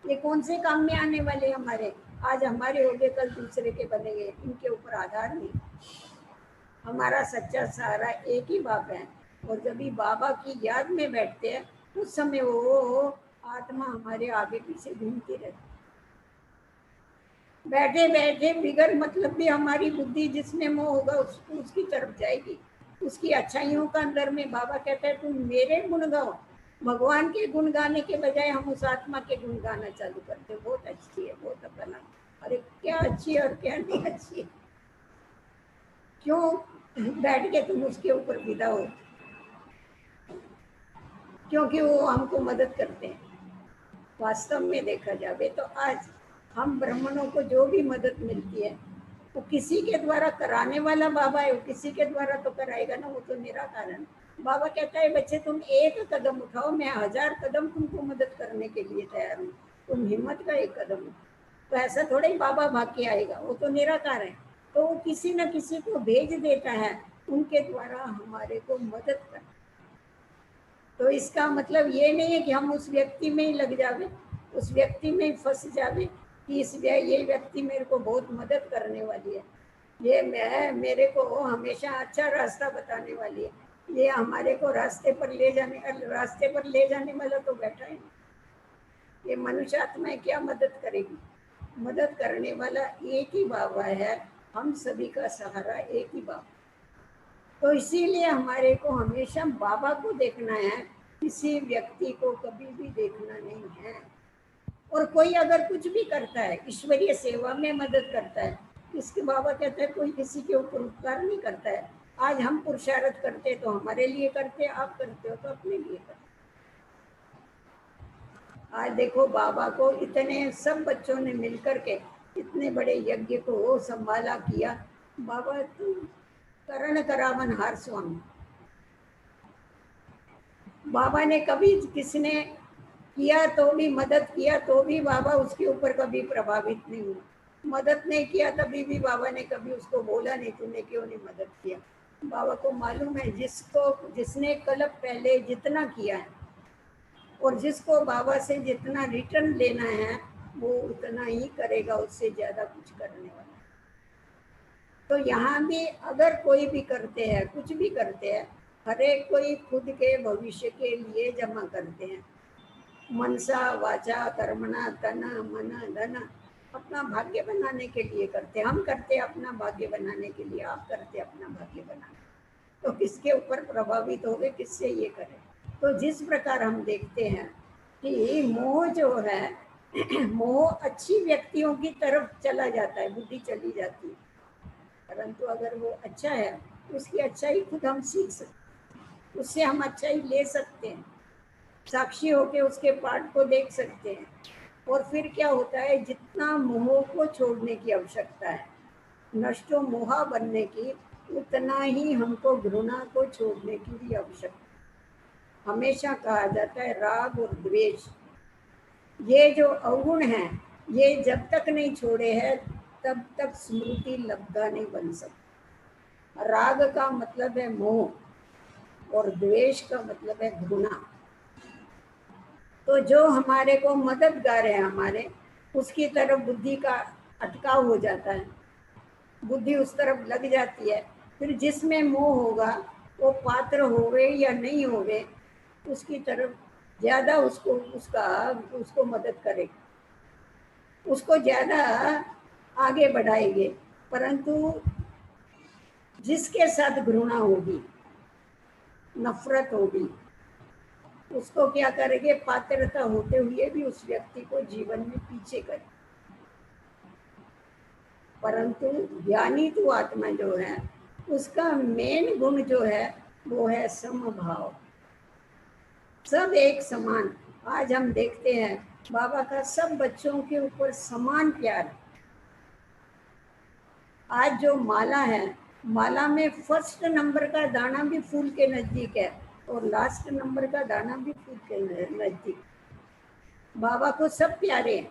ये कौन से काम में आने वाले हमारे? आज हमारे हो गए, कल दूसरे के बनेंगे। इनके ऊपर आधार नहीं। हमारा सच्चा सहारा एक ही बाप है और जब भी बाबा की याद में बैठते हैं उस समय वो आत्मा हमारे आगे पीछे घूमती रहती। बैठे बैठे बिगर मतलब भी हमारी बुद्धि जिसमें मोह होगा उसकी तरफ जाएगी। उसकी अच्छाइयों का अंदर में बाबा कहता है तुम मेरे गुण गाओ। भगवान के गुण गाने के बजाय हम उस आत्मा के गुण गाना चालू करते हैं, बहुत अच्छी है, बहुत अपना। अरे क्या अच्छी है और क्या नहीं अच्छी है। क्यों बैठ के तुम उसके ऊपर विदा हो? क्योंकि वो हमको मदद करते हैं। वास्तव में देखा जाए तो आज हम ब्राह्मणों को जो भी मदद मिलती है वो किसी के द्वारा कराने वाला बाबा है, वो किसी के द्वारा तो कराएगा ना, वो तो निराकार है। बाबा कहता है बच्चे तुम एक कदम उठाओ, मैं 1000 कदम तुमको मदद करने के लिए तैयार हूँ, तुम हिम्मत का एक कदम उठाओ। तो ऐसा थोड़ा ही बाबा भाग के आएगा, वो तो निराकार है। तो वो किसी न किसी को भेज देता है उनके द्वारा हमारे को मदद कर। तो इसका मतलब ये नहीं है कि हम उस व्यक्ति में ही लग जावे, उस व्यक्ति में ही फंस जावे कि ये व्यक्ति मेरे को बहुत मदद करने वाली है, ये मेरे को हमेशा अच्छा रास्ता बताने वाली है, ये हमारे को रास्ते पर ले जाने वाला तो बैठा है। ये मनुष्य आत्माएं क्या मदद करेगी? मदद करने वाला एक ही बाबा है, हम सभी का सहारा एक ही बाबा। तो इसीलिए हमारे को हमेशा बाबा को देखना है, किसी व्यक्ति को कभी भी देखना नहीं है। और कोई अगर कुछ भी करता है, ईश्वरीय सेवा में मदद करता है, इसके बाबा कहते हैं कोई किसी के ऊपर उपकार नहीं करता है। आज हम पुरुषार्थ करते तो हमारे लिए करते, आप करते हो तो अपने लिए करते। आज देखो बाबा को इतने सब बच्चों ने मिलकर के इतने बड़े यज्ञ को संभाला किया। बाबा तुम करण करावन हार स्वामी। बाबा ने कभी किसने किया तो भी, मदद किया तो भी बाबा उसके ऊपर कभी प्रभावित नहीं हुआ। मदद नहीं किया तभी भी बाबा ने कभी उसको बोला नहीं तूने क्यों नहीं मदद किया। बाबा को मालूम है जिसने कल्प पहले जितना किया है और जिसको बाबा से जितना रिटर्न लेना है वो उतना ही करेगा, उससे ज्यादा कुछ करने वाला। तो यहाँ भी अगर कोई भी करते हैं, कुछ भी करते हैं, हर एक कोई खुद के भविष्य के लिए जमा करते हैं। मनसा वाचा कर्मणा तना मना धना, अपना भाग्य बनाने के लिए करते हैं। हम करते अपना भाग्य बनाने के लिए, आप करते अपना भाग्य बनाने। तो किसके ऊपर प्रभावित हो गए, किससे ये करें? तो जिस प्रकार हम देखते हैं कि मोह जो है मोह अच्छी व्यक्तियों की तरफ चला जाता है, बुद्धि चली जाती है। परंतु अगर वो अच्छा है तो उसकी अच्छाई खुद हम सीख सकते, उससे हम अच्छाई ले सकते हैं, साक्षी होके उसके पाठ को देख सकते हैं। और फिर क्या होता है, जितना मोह को छोड़ने की आवश्यकता है, नष्टो मोहा बनने की, उतना ही हमको घृणा को छोड़ने की भी आवश्यकता। हमेशा कहा जाता है राग और द्वेष, ये जो अवगुण हैं, ये जब तक नहीं छोड़े हैं तब तक स्मृति लब्धा नहीं बन सकती। राग का मतलब है मोह और द्वेष का मतलब है घृणा। तो जो हमारे को मददगार है हमारे, उसकी तरफ बुद्धि का अटकाव हो जाता है, बुद्धि उस तरफ लग जाती है। फिर जिसमें मोह होगा वो पात्र होवे या नहीं होवे, उसकी तरफ ज्यादा उसको मदद करेगा। उसको ज़्यादा आगे बढ़ाएंगे। परंतु जिसके साथ घृणा होगी, नफरत होगी, उसको क्या करेंगे, पात्रता होते हुए भी उस व्यक्ति को जीवन में पीछे करें। परंतु ज्ञानी तो आत्मा जो है, उसका मेन गुण जो है वो है समभाव, सब एक समान। आज हम देखते हैं बाबा का सब बच्चों के ऊपर समान प्यार। आज जो माला है, माला में फर्स्ट नंबर का दाना भी फूल के नजदीक है और लास्ट नंबर का दाना भी फूल के नजदीक। बाबा को सब प्यारे हैं।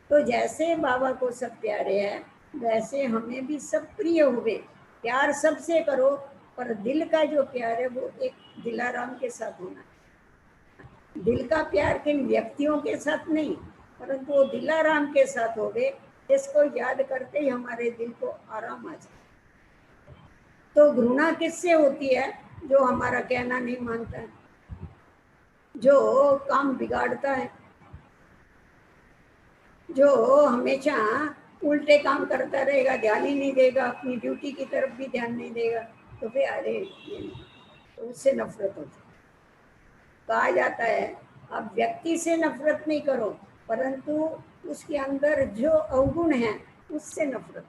तो जैसे बाबा को सब प्यारे हैं, वैसे हमें भी सब प्रिय हुए। प्यार सबसे करो, पर दिल का जो प्यार है वो एक दिलाराम के साथ होना है। दिल का प्यार किन व्यक्तियों के साथ नहीं, परंतु वो दिलाराम के साथ हो गए, जिसको याद करते ही हमारे दिल को आराम आ जाए। तो घृणा किससे होती है? जो हमारा कहना नहीं मानता है, जो काम बिगाड़ता है, जो हमेशा उल्टे काम करता रहेगा, ध्यान ही नहीं देगा, अपनी ड्यूटी की तरफ भी ध्यान नहीं देगा, तो फिर अरे तो उससे नफरत होती है। कहा जाता है अब व्यक्ति से नफरत नहीं करो, परंतु उसके अंदर जो अवगुण है उससे नफरत।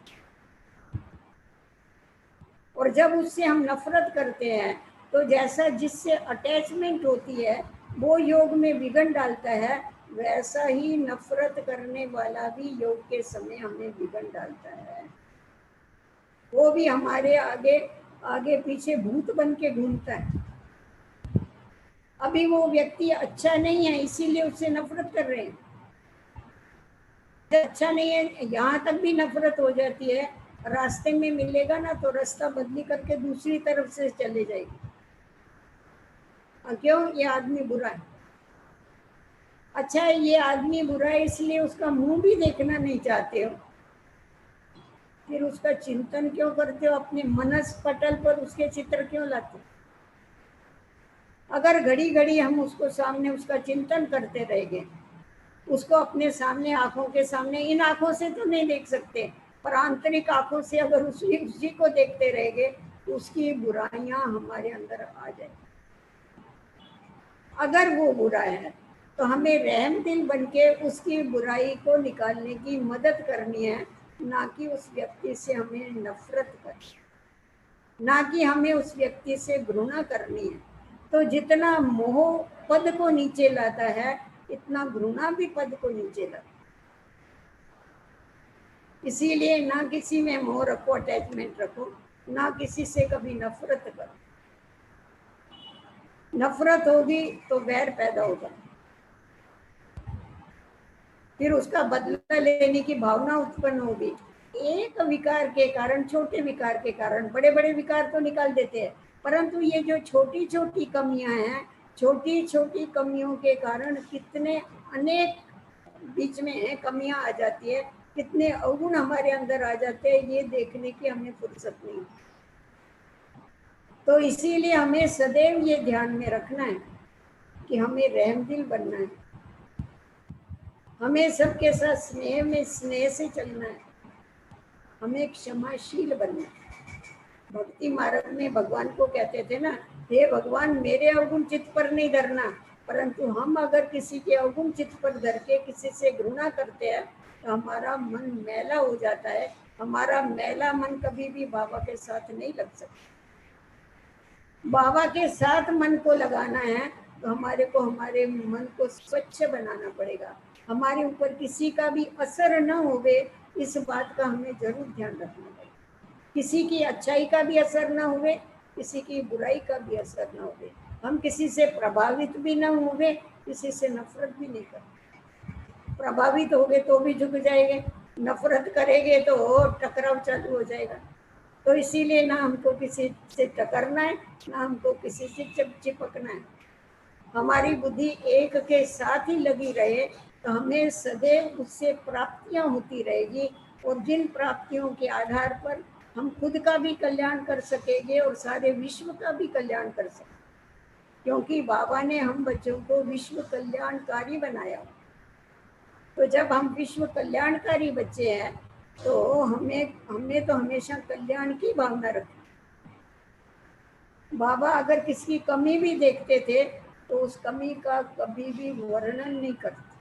और जब उससे हम नफरत करते हैं तो जैसा जिससे अटैचमेंट होती है वो योग में विघन डालता है, वैसा ही नफरत करने वाला भी योग के समय हमें विघन डालता है। वो भी हमारे आगे आगे पीछे भूत बन के घूमता है। अभी वो व्यक्ति अच्छा नहीं है, इसीलिए उससे नफरत कर रहे हैं। अच्छा नहीं है, यहाँ तक भी नफरत हो जाती है। रास्ते में मिलेगा ना तो रास्ता बदली करके दूसरी तरफ से चले जाएगी। क्यों? ये आदमी बुरा है। अच्छा है, ये आदमी बुरा है इसलिए उसका मुंह भी देखना नहीं चाहते हो, फिर उसका चिंतन क्यों करते हो? अपने मनस पटल पर उसके चित्र क्यों लाते हो? अगर घड़ी घड़ी हम उसको सामने उसका चिंतन करते रहेंगे, उसको अपने सामने आंखों के सामने, इन आंखों से तो नहीं देख सकते, पर आंतरिक आंखों से अगर उसी को देखते रहेंगे तो उसकी बुराइयां हमारे अंदर आ जाए। अगर वो बुरा है तो हमें रहम दिल बन के उसकी बुराई को निकालने की मदद करनी है, ना कि उस व्यक्ति से हमें नफरत करनी, ना कि हमें उस व्यक्ति से घृणा करनी है। तो जितना मोह पद को नीचे लाता है, इतना घृणा भी पद को नीचे लाता है। इसीलिए ना किसी में मोह रखो, अटैचमेंट रखो, ना किसी से कभी नफरत करो। नफरत होगी तो वैर पैदा होगा, फिर उसका बदला लेने की भावना उत्पन्न होगी। एक विकार के कारण, छोटे विकार के कारण, बड़े बड़े विकार तो निकाल देते हैं, परंतु ये जो छोटी छोटी कमियां हैं, छोटी छोटी कमियों के कारण कितने अनेक बीच में कमियां आ जाती है, कितने अवगुण हमारे अंदर आ जाते हैं, ये देखने की हमें फुर्सत नहीं। तो इसीलिए हमें सदैव ये ध्यान में रखना है कि हमें रहमदिल बनना है, हमें सबके साथ स्नेह में स्नेह से चलना है, हमें क्षमाशील बनना है। भक्ति मार्ग में भगवान को कहते थे ना, हे भगवान मेरे अवगुण चित्त पर नहीं धरना, परंतु हम अगर किसी के अवगुण चित्त पर धर के किसी से घृणा करते हैं तो हमारा मन मैला हो जाता है। हमारा मैला मन कभी भी बाबा के साथ नहीं लग सकता। बाबा के साथ मन को लगाना है तो हमारे को हमारे मन को स्वच्छ बनाना पड़ेगा। हमारे ऊपर किसी का भी असर न होवे, इस बात का हमें जरूर ध्यान रखना पड़ेगा। किसी की अच्छाई का भी असर न हुए, किसी की बुराई का भी असर न हुए, हम किसी से प्रभावित भी न हुए, किसी से नफरत भी नहीं करें। प्रभावित हो गए तो भी झुक जाएंगे, नफरत करेंगे तो टकराव चालू हो जाएगा। तो इसीलिए ना हमको किसी से टकरना है, ना हमको किसी से चिपकना है। हमारी बुद्धि एक के साथ ही लगी रहे तो हमें सदैव उससे प्राप्तियां होती रहेगी, और जिन प्राप्तियों के आधार पर हम खुद का भी कल्याण कर सकेंगे और सारे विश्व का भी कल्याण कर सकेंगे, क्योंकि बाबा ने हम बच्चों को विश्व कल्याणकारी बनाया। तो जब हम विश्व कल्याणकारी बच्चे हैं तो हमने तो हमेशा कल्याण की भावना रखी। बाबा अगर किसी कमी भी देखते थे तो उस कमी का कभी भी वर्णन नहीं करते।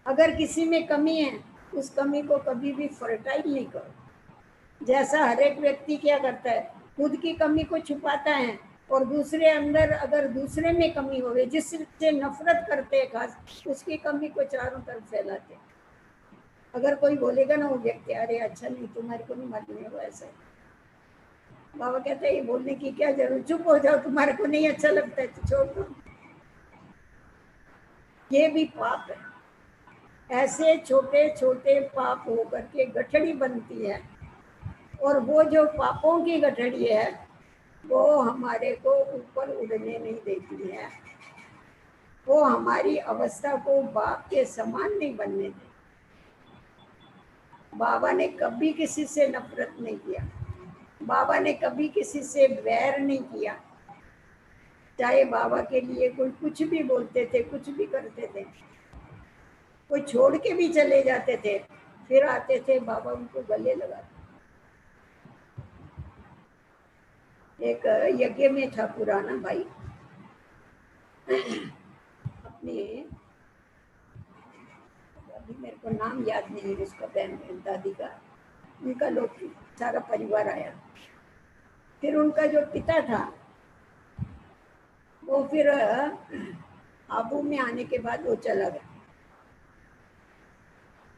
अगर किसी में कमी है उस कमी को कभी भी फर्टाइल नहीं करो। जैसा हर एक व्यक्ति क्या करता है, खुद की कमी को छुपाता है और दूसरे अंदर अगर दूसरे में कमी हो गई, जिससे नफरत करते हैं खास, उसकी कमी को चारों तरफ फैलाते हैं। अगर कोई बोलेगा ना वो व्यक्ति, अरे अच्छा नहीं, तुम्हारे को नहीं मालूम है वो ऐसा है, बाबा कहते हैं ये बोलने की क्या जरूरत, चुप हो जाओ, तुम्हारे को नहीं अच्छा लगता है तो छोड़ दो। ये भी पाप है। ऐसे छोटे छोटे पाप होकर के गठड़ी बनती है और वो जो पापों की गठड़ी है वो हमारे को ऊपर उड़ने नहीं देती है, वो हमारी अवस्था को बाप के समान नहीं बनने देती। बाबा ने कभी किसी से नफरत नहीं किया, बाबा ने कभी किसी से वैर नहीं किया। चाहे बाबा के लिए कोई कुछ भी बोलते थे, कुछ भी करते थे, कोई छोड़ के भी चले जाते थे, फिर आते थे बाबा उनको गले लगाते। एक यज्ञ में था पुराना भाई, अपने अभी मेरे को नाम याद नहीं है, उसका बहन दादी का, उनका लोग सारा परिवार आया। फिर उनका जो पिता था वो फिर आबू में आने के बाद वो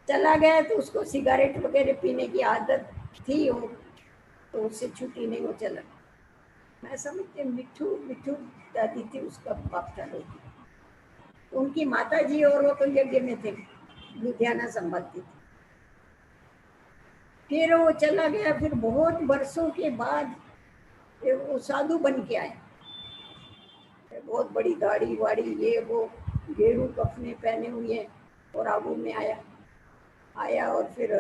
चला गया तो उसको सिगरेट वगैरह पीने की आदत थी वो, तो उससे छूटी नहीं, वो चला। मैं समझती मिठू दादी थी, उसका बाप था लोग। तो उनकी माता जी और वो तो यज्ञ में थे, लुधियाना संभालती थी। फिर वो चला गया, फिर बहुत वर्षों के बाद वो साधु बन के आया, बहुत बड़ी दाढ़ी वाड़ी, ये वो गेरू कफने पहने हुए और आबू में आया और फिर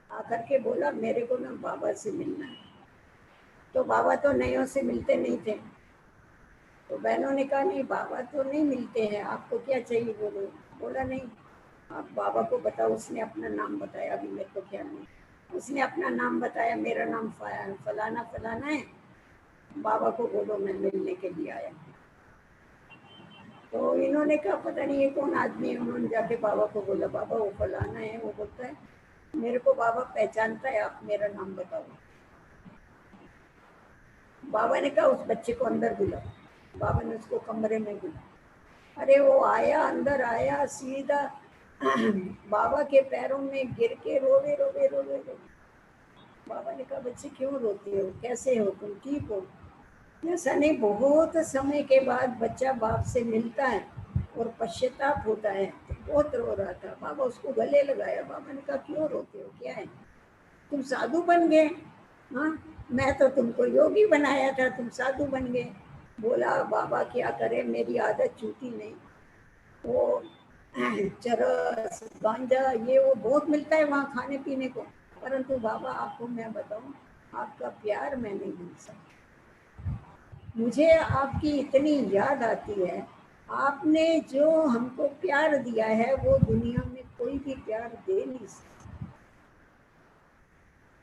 आकर के बोला मेरे को ना बाबा से मिलना है। तो बाबा तो नयों से मिलते नहीं थे, तो बहनों ने कहा नहीं बाबा तो नहीं मिलते हैं, आपको क्या चाहिए बोलो। बोला नहीं आप बाबा को बताओ। उसने अपना नाम बताया, अभी मेरे को ख्याल नहीं, उसने अपना नाम बताया, मेरा नाम फलाना फलाना है, बाबा को बोलो मैं मिलने के लिए आया। तो इन्होंने कहा पता नहीं ये कौन आदमी है। उन्होंने जाके बाबा को बोला बाबा वो फलाना है। वो बोलता है मेरे को बाबा पहचानता है, आप मेरा नाम बताओ। बाबा ने कहा उस बच्चे को अंदर बुलाओ। बाबा ने उसको कमरे में बुलाया। अरे वो आया, अंदर आया, सीधा बाबा के पैरों में गिर के रोवे रोवे रोवे रोवे। बाबा ने कहा बच्चे क्यों रोते हो, कैसे हो तुम, ठीक हो? ऐसा नहीं, बहुत समय के बाद बच्चा बाप से मिलता है और पश्चाताप होता है, तो बहुत रो रहा था। बाबा उसको गले लगाया। बाबा ने कहा क्यों रोते हो, क्या है, तुम साधु बन गए? हाँ, मैं तो तुमको योगी बनाया था, तुम साधु बन गए। बोला बाबा क्या करे, मेरी आदत छूटी नहीं। वो चरस गांजा ये वो बहुत मिलता है वहाँ खाने पीने को, परंतु बाबा आपको मैं बताऊं, आपका प्यार मैं नहीं भूल सकती। मुझे आपकी इतनी याद आती है। आपने जो हमको प्यार दिया है वो दुनिया में कोई भी प्यार दे नहीं सकता।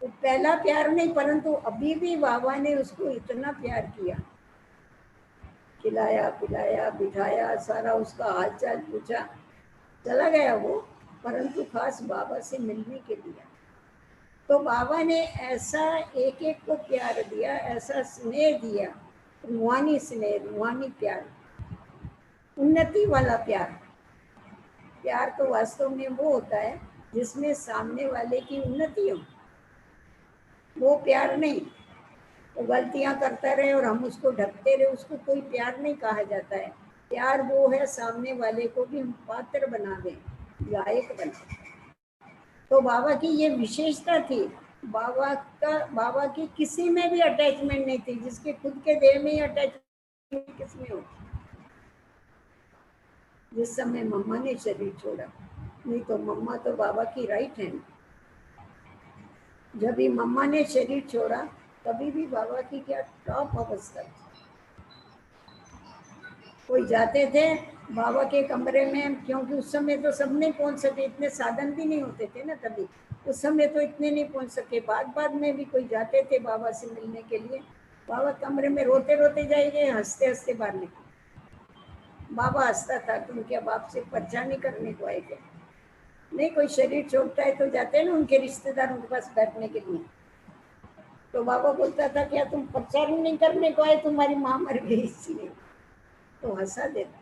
वो पहला प्यार नहीं, परंतु अभी भी बाबा ने उसको इतना प्यार किया, खिलाया पिलाया बिठाया, सारा उसका हालचाल पूछा। चला गया वो, परंतु खास बाबा से मिलने के लिए। तो बाबा ने ऐसा एक एक को प्यार दिया, ऐसा स्नेह दिया, रूहानी स्नेह, रूहानी प्यार, उन्नति वाला प्यार। प्यार तो वास्तव में वो होता है जिसमें सामने वाले की उन्नति हो, वो प्यार नहीं। वो गलतियां करता रहे और हम उसको ढकते रहे, उसको कोई प्यार नहीं कहा जाता है। प्यार वो है सामने वाले को भी हम पात्र बना दें, लायक बना। तो बाबा की ये विशेषता थी। बाबा की किसी में भी अटैचमेंट नहीं थी, जिसके खुद के देह में ही अटैचमेंट किसमें हो। जिस समय मम्मा ने शरीर छोड़ा, नहीं तो मम्मा तो बाबा की राइट हैंड। जब भी मम्मा ने शरीर छोड़ा तभी भी बाबा की क्या टॉप अवस्था थी। कोई जाते थे बाबा के कमरे में, क्योंकि उस समय तो सब नहीं पहुंच सके, इतने साधन भी नहीं होते थे ना तभी, उस समय तो इतने नहीं पहुंच सके। बाद में भी कोई जाते थे बाबा से मिलने के लिए, बाबा कमरे में रोते रोते जाएंगे, हंसते हंसते बाहर निकले। बाबा हंसता था, तुम क्या बाप से परेशानी करने को आए थे? नहीं, कोई शरीर छोड़ता है तो जाते हैं ना उनके रिश्तेदारों के पास बैठने के लिए। तो बाबा बोलता था, क्या तुम प्रचार नहीं करने को आए, तुम्हारी माँ मर गई इसलिए? तो हंसा देता।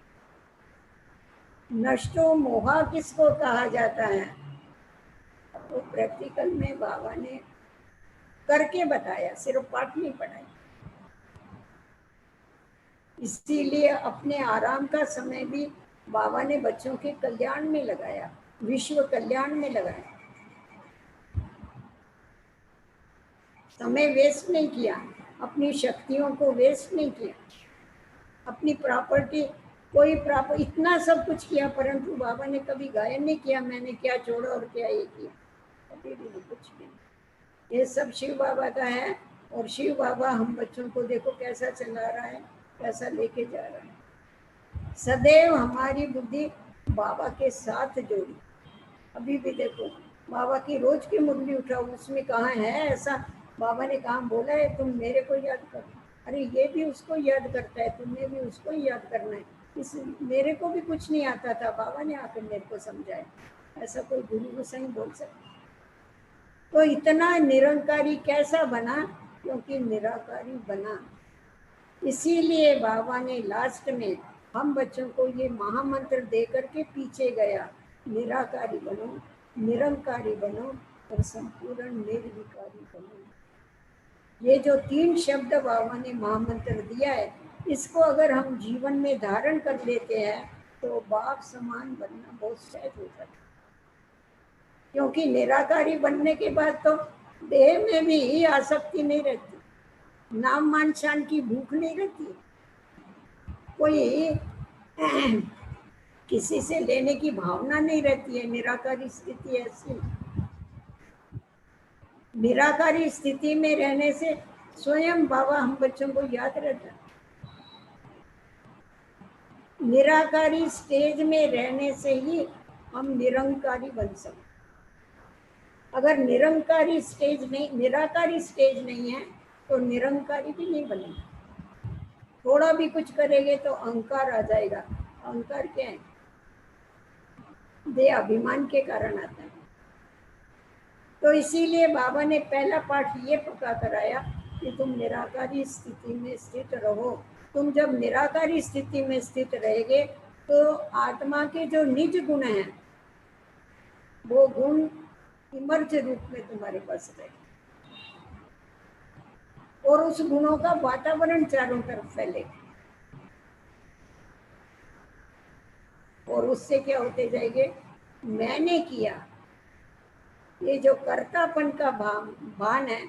नष्टो मोहा किसको कहा जाता है? तो प्रैक्टिकल में बाबा ने करके बताया, सिर्फ पाठ नहीं पढ़ाया। इसीलिए अपने आराम का समय भी बाबा ने बच्चों के कल्याण में लगाया, विश्व कल्याण में लगाया। समय वेस्ट नहीं किया, अपनी शक्तियों को वेस्ट नहीं किया, अपनी प्रॉपर्टी, कोई प्रॉपर्टी, इतना सब कुछ किया, परंतु बाबा ने कभी गायन नहीं किया मैंने क्या छोड़ा और क्या ये किया, कभी भी नहीं, कुछ भी नहीं। ये सब शिव बाबा का है। और शिव बाबा हम बच्चों को देखो कैसा चला रहा है, कैसा लेके जा रहा है। सदैव हमारी बुद्धि बाबा के साथ जोड़ी। अभी भी देखो, बाबा की रोज की मुरली उठाओ, उसमें कहाँ है ऐसा बाबा ने कहाँ बोला है तुम मेरे को याद करो? अरे ये भी उसको याद करता है, तुम्हें भी उसको ही याद करना है। इस मेरे को भी कुछ नहीं आता था, बाबा ने आकर मेरे को समझाया। ऐसा कोई गुरु गोसाई बोल सकता? तो इतना निरंकारी कैसा बना? क्योंकि निराकारी बना। इसीलिए बाबा ने लास्ट में हम बच्चों को ये महामंत्र दे करके पीछे गया, निराकारी बनो, निरंकारी बनो और संपूर्ण निर्विकारी बनो। ये जो 3 शब्द बाबा ने महामंत्र दिया है, इसको अगर हम जीवन में धारण कर लेते हैं तो बाप समान बनना बहुत सहज हो जाता है। क्योंकि निराकारी बनने के बाद तो देह में भी आसक्ति नहीं रहती, नाम मान शान की भूख नहीं रहती, कोई किसी से लेने की भावना नहीं रहती है। निराकारी स्थिति ऐसी, निराकारी स्थिति में रहने से स्वयं बाबा हम बच्चों को याद रहता है। निराकारी स्टेज में रहने से ही हम निरंकारी बन सकते। अगर निरंकारी स्टेज नहीं, निराकारी स्टेज नहीं है तो निरंकारी भी नहीं बनेगा। थोड़ा भी कुछ करेंगे तो अहंकार आ जाएगा। अहंकार क्या है? देह अभिमान के कारण आता है। तो इसीलिए बाबा ने पहला पाठ ये पक्का कराया कि तुम निराकारी स्थिति में स्थित रहो। तुम जब निराकारी स्थिति में स्थित रहेंगे तो आत्मा के जो निज गुण हैं वो गुण इमर्ज रूप में तुम्हारे पास रहेगा और उस गुणों का वातावरण चारों तरफ फैलेगा। और उससे क्या होते जाएंगे? मैंने किया, ये जो कर्तापन का भान है,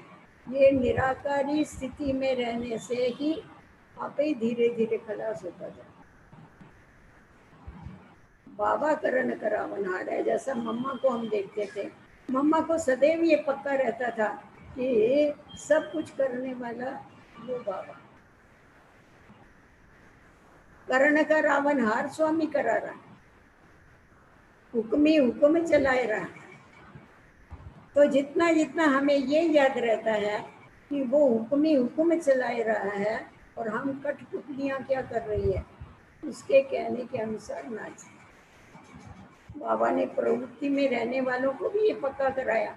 ये निराकारी स्थिति में रहने से ही आप ही धीरे धीरे खलास होता जाए। बाबा करण करावनहार है। जैसा मम्मा को हम देखते थे, मम्मा को सदैव ये पक्का रहता था कि सब कुछ करने वाला वो बाबा। करण का रावणहार स्वामी करा रहा, हुक्म ही हुक्म चलाए रहा। तो जितना जितना हमें ये याद रहता है कि वो हुक्म ही हुक्म चलाए रहा है और हम कठपुतलियाँ क्या कर रही है, उसके कहने के अनुसार नाच। बाबा ने प्रवृत्ति में रहने वालों को भी ये पक्का कराया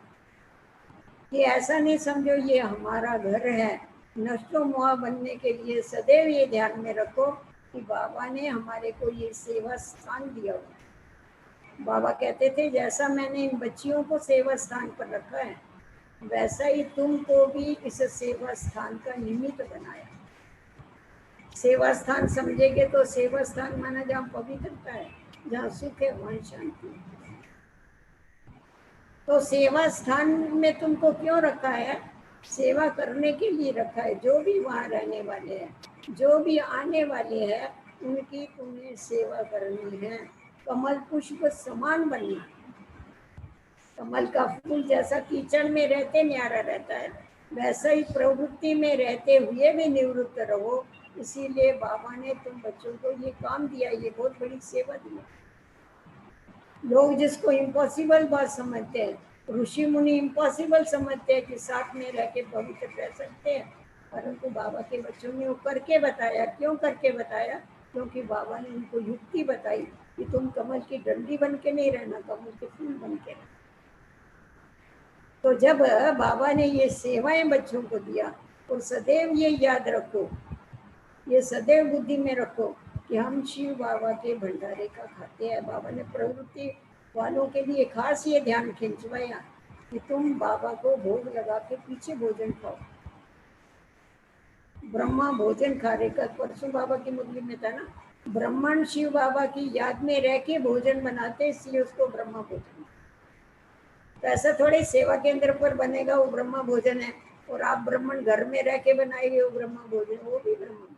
कि ऐसा नहीं समझो ये हमारा घर है। नष्टो मोहा बनने के लिए सदैव ये ध्यान में रखो कि बाबा ने हमारे को ये सेवा स्थान दिया हुआ। बाबा कहते थे जैसा मैंने इन बच्चियों को सेवा स्थान पर रखा है, वैसा ही तुमको भी इस सेवा स्थान का निमित्त बनाया। सेवा स्थान समझेंगे तो सेवा स्थान माना जहाँ पवित्रता है, जहाँ सुख है, वहाँ शांति है। तो सेवा स्थान में तुमको क्यों रखा है? सेवा करने के लिए रखा है। जो भी वहाँ रहने वाले हैं, जो भी आने वाले हैं, उनकी तुम्हें सेवा करनी है। कमल पुष्प समान बनना। कमल का फूल जैसा कीचड़ में रहते न्यारा रहता है, वैसा ही प्रवृत्ति में रहते हुए भी निवृत्त रहो। इसीलिए बाबा ने तुम बच्चों को ये काम दिया, ये बहुत बड़ी सेवा दी है। लोग जिसको इम्पॉसिबल बात समझते हैं, ऋषि मुनि इम्पॉसिबल समझते हैं कि साथ में रह के पवित्र रह सकते हैं, परंतु बाबा के बच्चों ने वो करके बताया। क्यों करके बताया? क्योंकि बाबा ने उनको युक्ति बताई कि तुम कमल की डंडी बन के नहीं रहना, कमल के फूल बन के रहना। तो जब बाबा ने ये सेवाएं बच्चों को दिया, और सदैव ये याद रखो, ये सदैव बुद्धि में रखो कि हम शिव बाबा के भंडारे का खाते हैं। बाबा ने प्रवृत्ति वालों के लिए खास ये ध्यान खिंचवाया कि तुम बाबा को भोग लगा के पीछे भोजन खाओ। ब्रह्मा भोजन खा रहे, कल परसों बाबा की मुरली में था ना, ब्राह्मण शिव बाबा की याद में रह के भोजन बनाते, इसलिए उसको ब्रह्मा भोजन। तो ऐसा थोड़े सेवा केंद्र पर बनेगा वो ब्रह्मा भोजन है, और आप ब्राह्मण घर में रह के बनाएंगे वो ब्रह्मा भोजन, वो भी ब्रह्मा भोजन।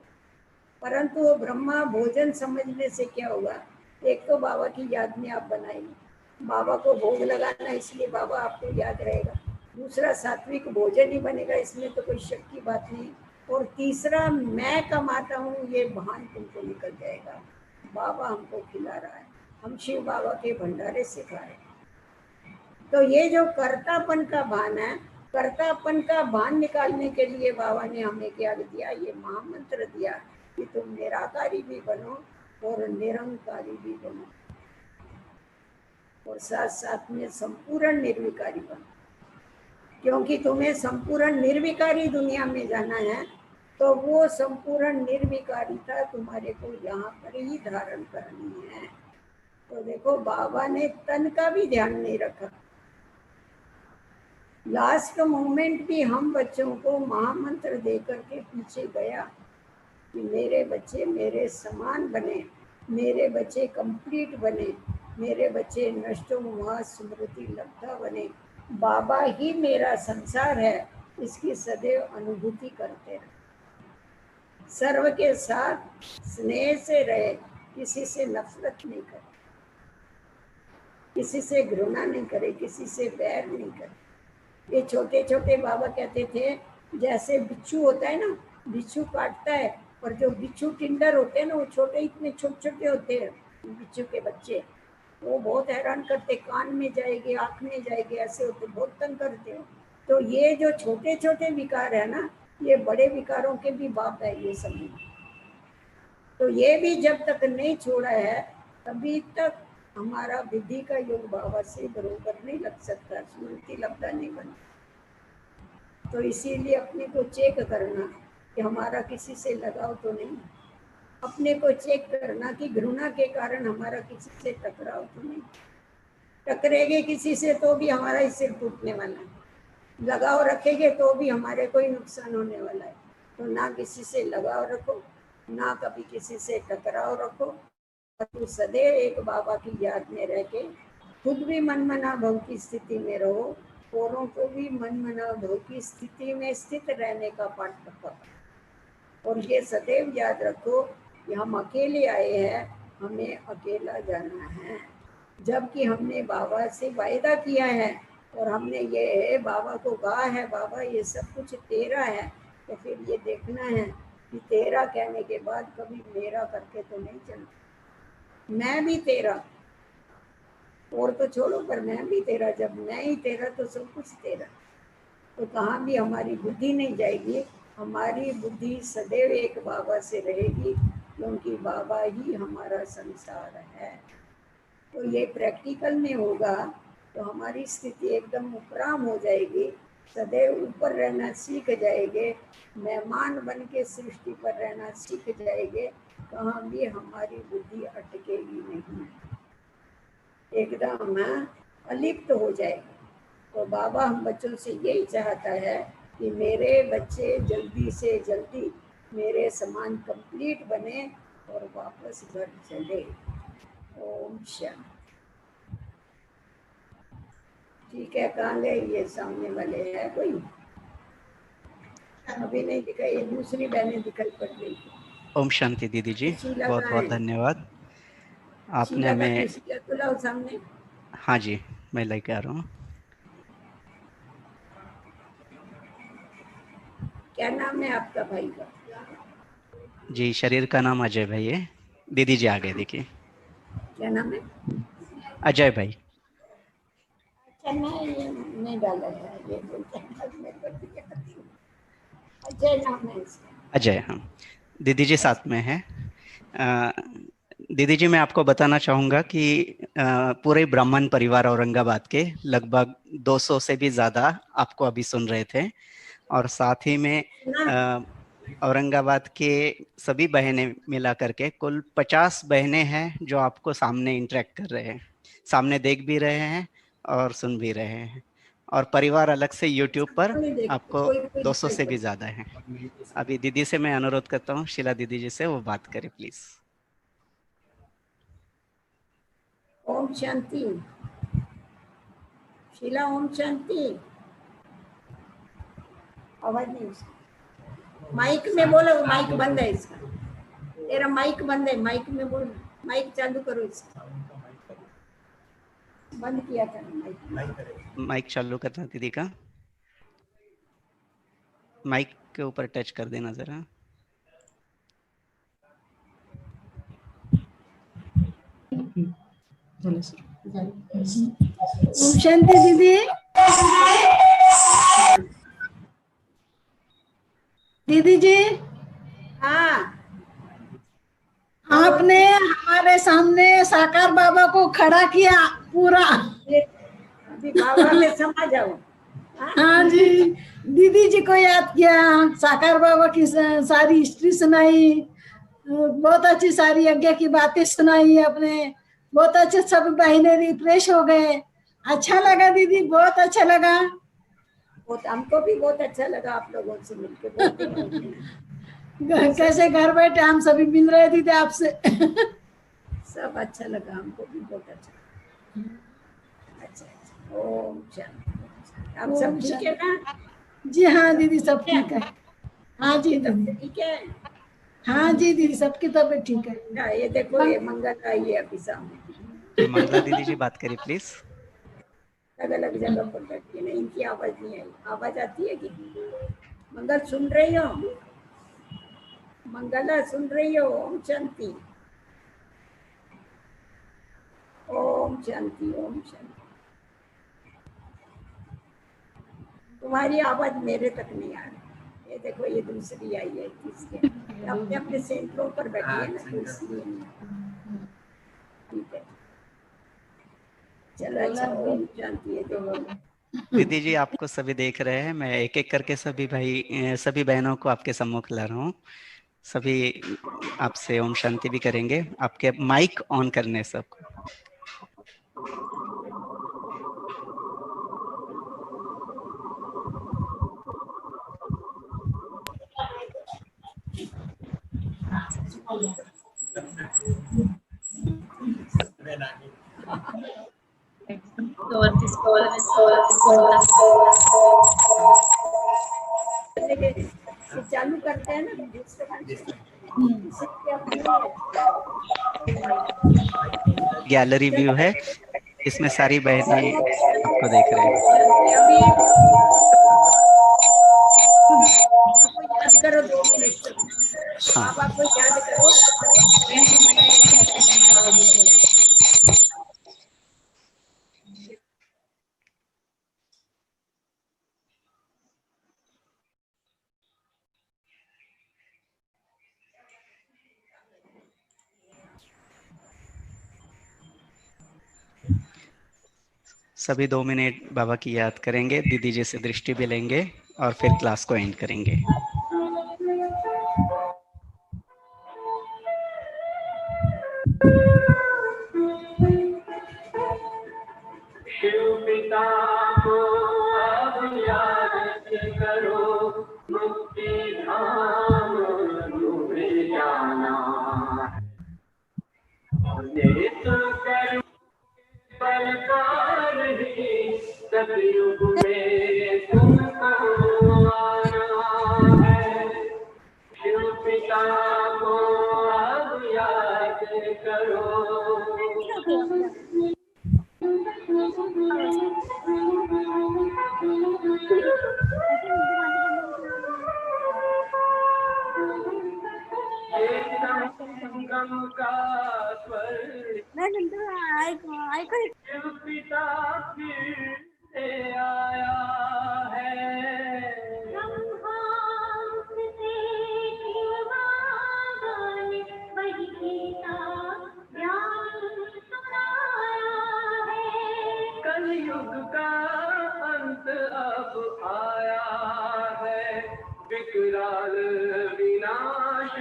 परंतु वो ब्रह्मा भोजन समझने से क्या होगा? एक तो बाबा की याद में आप बनाएंगे, बाबा को भोग लगाना, इसलिए बाबा आपको याद रहेगा। दूसरा, सात्विक भोजन ही बनेगा, इसमें तो कोई शक की बात नहीं। और तीसरा, मैं कमाता हूँ ये भान तुमको निकल जाएगा, बाबा हमको खिला रहा है, हम शिव बाबा के भंडारे से खा रहे हैं। तो ये जो कर्तापन का भान है, कर्तापन का भान निकालने के लिए बाबा ने हमें क्या दिया? ये महामंत्र दिया कि तुम निराकारी भी बनो और निरंकारी भी बनो, और साथ साथ में संपूर्ण निर्विकारी बनो। क्योंकि तुम्हें संपूर्ण निर्विकारी दुनिया में जाना है, तो वो संपूर्ण निर्विकारिता तुम्हारे को यहाँ पर ही धारण करनी है। तो देखो, बाबा ने तन का भी ध्यान नहीं रखा। लास्ट मोमेंट भी हम बच्चों को महामंत्र देकर के पीछे गया कि मेरे बच्चे मेरे समान बने, मेरे बच्चे कंप्लीट बने, मेरे बच्चे नष्टो मोह स्मृति लब्धा बने, बाबा ही मेरा संसार है, इसकी सदैव अनुभूति करते रहे। सर्व के साथ स्नेह से रहे, किसी से नफरत नहीं करे, किसी से घृणा नहीं करे, किसी से बैर नहीं करे। ये छोटे छोटे बाबा कहते थे, जैसे बिच्छू होता है ना, बिच्छू काटता है, और जो बिच्छू टिंडर होते हैं ना, वो छोटे, इतने छोटे छोटे होते हैं बिच्छू के बच्चे, वो बहुत हैरान करते, कान में जाएंगे, आँख में जाएंगे, ऐसे होते, बहुत तंग करते हो। तो ये जो छोटे छोटे विकार है ना, ये बड़े विकारों के भी बाप है, ये समझ। तो ये भी जब तक नहीं छोड़ा है, तभी तक हमारा बुद्धि का योग बाबा से बरोबर नहीं लग सकता, स्मृति लब्धा नहीं बनता। तो इसीलिए अपने को चेक करना कि हमारा किसी से लगाव तो नहीं, अपने को चेक करना कि घृणा के कारण हमारा किसी से टकराव तो नहीं। टकरेंगे किसी से तो भी हमारा ही सिर टूटने वाला है, लगाव रखेंगे तो भी हमारे को ही नुकसान होने वाला है। तो ना किसी से लगाव रखो, ना कभी किसी से टकराव रखो, तू सदैव एक बाबा की याद में रह के खुद भी मनमना भव की स्थिति में रहो, औरों को भी मनमना भव की स्थिति में स्थित रहने का पाठ पक्का। और ये सदैव याद रखो कि हम अकेले आए हैं, हमें अकेला जाना है। जबकि हमने बाबा से वायदा किया है, और हमने ये बाबा को कहा है, बाबा ये सब कुछ तेरा है, तो फिर ये देखना है कि तेरा कहने के बाद कभी मेरा करके तो नहीं चलता। मैं भी तेरा, और तो छोड़ो, पर मैं भी तेरा। जब मैं ही तेरा तो सब कुछ तेरा। तो कहाँ भी हमारी बुद्धि नहीं जाएगी, हमारी बुद्धि सदैव एक बाबा से रहेगी, क्योंकि बाबा ही हमारा संसार है। तो ये प्रैक्टिकल में होगा तो हमारी स्थिति एकदम उपराम हो जाएगी, सदैव ऊपर रहना सीख जाएंगे, मेहमान बन के सृष्टि पर रहना सीख जाएंगे, कहाँ भी हमारी बुद्धि अटकेगी नहीं, एकदम अलिप्त हो जाएगी। तो बाबा हम बच्चों से यही चाहता है कि मेरे बच्चे जल्दी से जल्दी मेरे समान कंप्लीट बने और वापस घर चले। ओम शांति। ठीक है, कहाँ गए ये सामने वाले? है कोई? अभी नहीं दिखाई, ये दूसरी बहनें दिखाई पड़ रही थी। ओम शांति दीदी जी, शीला बहुत कहाँ बहुत है? धन्यवाद आपने शीला का हमें। शीला तो लाओ सामने। हाँ जी, मैं लेके आ रहा हूँ। क्या नाम है आपका भाई का? जी, शरीर का नाम अजय भाई है। दीदी जी आगे देखिए। क्या नाम है? अजय भाई। अच्छा, मैं ये नहीं डाला है, ये बोलते हैं बस मैं कर दिया करती हूँ। अजय नाम है इसका। अजय, हाँ। दीदी जी साथ में है। अ, दीदी जी, मैं आपको बताना चाहूँगा कि पूरे ब्राह्मण परिवार औरंगाबाद के लगभग 200 से भी ज़्यादा आपको अभी सुन रहे थे। और साथ ही में सुना? औरंगाबाद के सभी बहनें मिला करके कुल 50 बहनें हैं जो आपको सामने इंटरेक्ट कर रहे हैं, सामने देख भी रहे हैं और सुन भी रहे हैं। और परिवार अलग से यूट्यूब पर कोई देखते, आपको कोई कोई 200 दिखाई से भी पड़ता। ज़्यादा हैं। अभी दीदी से मैं अनुरोध करता हूँ, शीला दीदी जी से, वो बात करें प्लीज। ओम शांति। शीला, ओम शांति। आवाज नहीं उसकी। माइक में बोलो, माइक बंद है इसका। तेरा माइक बंद है, माइक में बोल। माइक चालू करो इसका। बंद किया था ना माइक। माइक चालू करना दीदी का, माइक के ऊपर टच कर देना जरा। ओम शांति दीदी। दीदी जी, हाँ, आपने हमारे सामने साकार बाबा को खड़ा किया पूरा। अभी बाबा में समा जाओ। हाँ? हाँ जी, दीदी जी को याद किया, साकार बाबा की सारी हिस्ट्री सुनाई, बहुत अच्छी सारी यज्ञ की बातें सुनाई आपने। बहुत अच्छे, सब बहनें रिफ्रेश हो गए। अच्छा लगा दीदी, बहुत अच्छा लगा। बहुत, हमको भी बहुत अच्छा लगा आप लोगों से मिलके, बहुत दिन हो गए ना। कैसे घर बैठे हम सभी मिल रहे दीदी आपसे। सब अच्छा लगा, हमको भी बहुत अच्छा। अच्छा अच्छा, ओम शांति। आप सब ओम ठीक है शांति। ना? जी हाँ दीदी, सब ठीक है। हाँ जी दीदी। ठीक है। हाँ जी दीदी, सबकी तबीयत ठीक है। हाँ, ये देखो, ये मंगल आई है अभी सामने। मंगला दीदी जी बात करिए प्लीज। अलग अलग जगह पर बैठी है ना, इनकी आवाज नहीं आई। आवाज आती है कि? मंगल सुन रही हो? मंगला सुन रही हो? ओम शांति। ओम शांति, ओम शांति। तुम्हारी आवाज मेरे तक नहीं आ रही। ये देखो, ये दूसरी आई है, तीसरी। अपने अपने सेंटरों पर बैठी है ना, तो इसलिए नहीं। ठीक है, चलो अच्छा, ओम शांति है। देखो, दीदी जी, आपको सभी देख रहे हैं, मैं एक एक करके सभी भाई सभी बहनों को आपके सम्मुख ला रहा हूँ। सभी आपसे ओम शांति भी करेंगे, आपके माइक ऑन करने सबको। ये चालू करते हैं ना दूसरे वाले से। इससे अपनी गैलरी व्यू है, इसमें सारी बहनें आपको देख रहे हैं। अभी आपको याद करो 2 मिनट तक। हाँ, आप आपको याद करो। सभी 2 मिनट बाबा की याद करेंगे, दीदी जी से दृष्टि भी लेंगे और फिर क्लास को एंड करेंगे। शिव पिता को अब याद करो, मुक्ति धाम डूबे जाना। नित कर्म बलकार ही सतयुग में तुमको आना है। शिव पिता को अब याद करो। शिव पिता फिर से आया है। कलयुग का अंत अब आया है, विकराल विनाश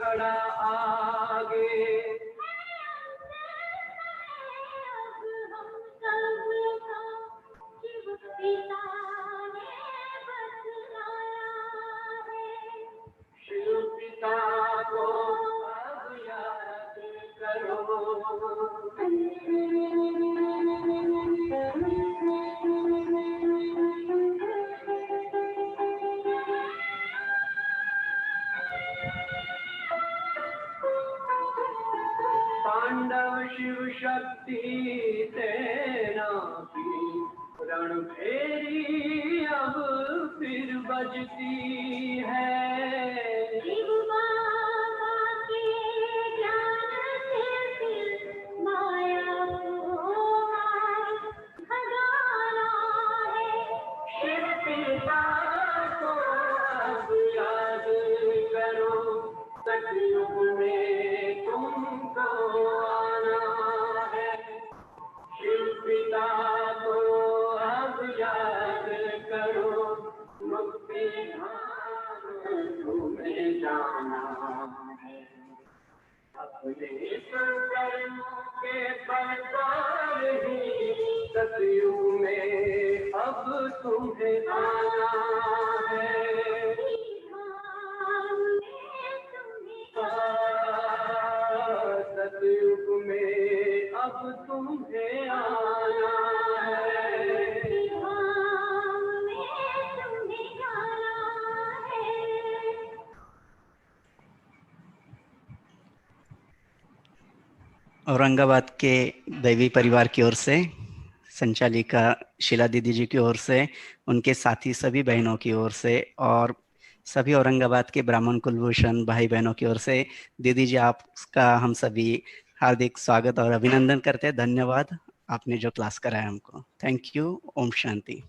खड़ा आगे। शिव पिता को अब याद करो। पांडव शिव शक्ति सेना की रणभेरी अब फिर बजती है। शिव पिता को अब याद करो, सतयुग में तुमको आना है। शिव पिता को अब याद करो, मुक्ति धाम तुम्हें जाना है। अपने कर्मों के बल पर ही सतयुग में अब तुम्हें आना है। सतयुग में अब तुम्हें आना है। औरंगाबाद के दैवी परिवार की ओर से, संचालिका शीला दीदी जी की ओर से, उनके साथी सभी बहनों की ओर से और सभी औरंगाबाद के ब्राह्मण कुलभूषण भाई बहनों की ओर से दीदी जी आपका हम सभी हार्दिक स्वागत और अभिनंदन करते हैं। धन्यवाद, आपने जो क्लास कराया हमको। Thank you. ओम शांति।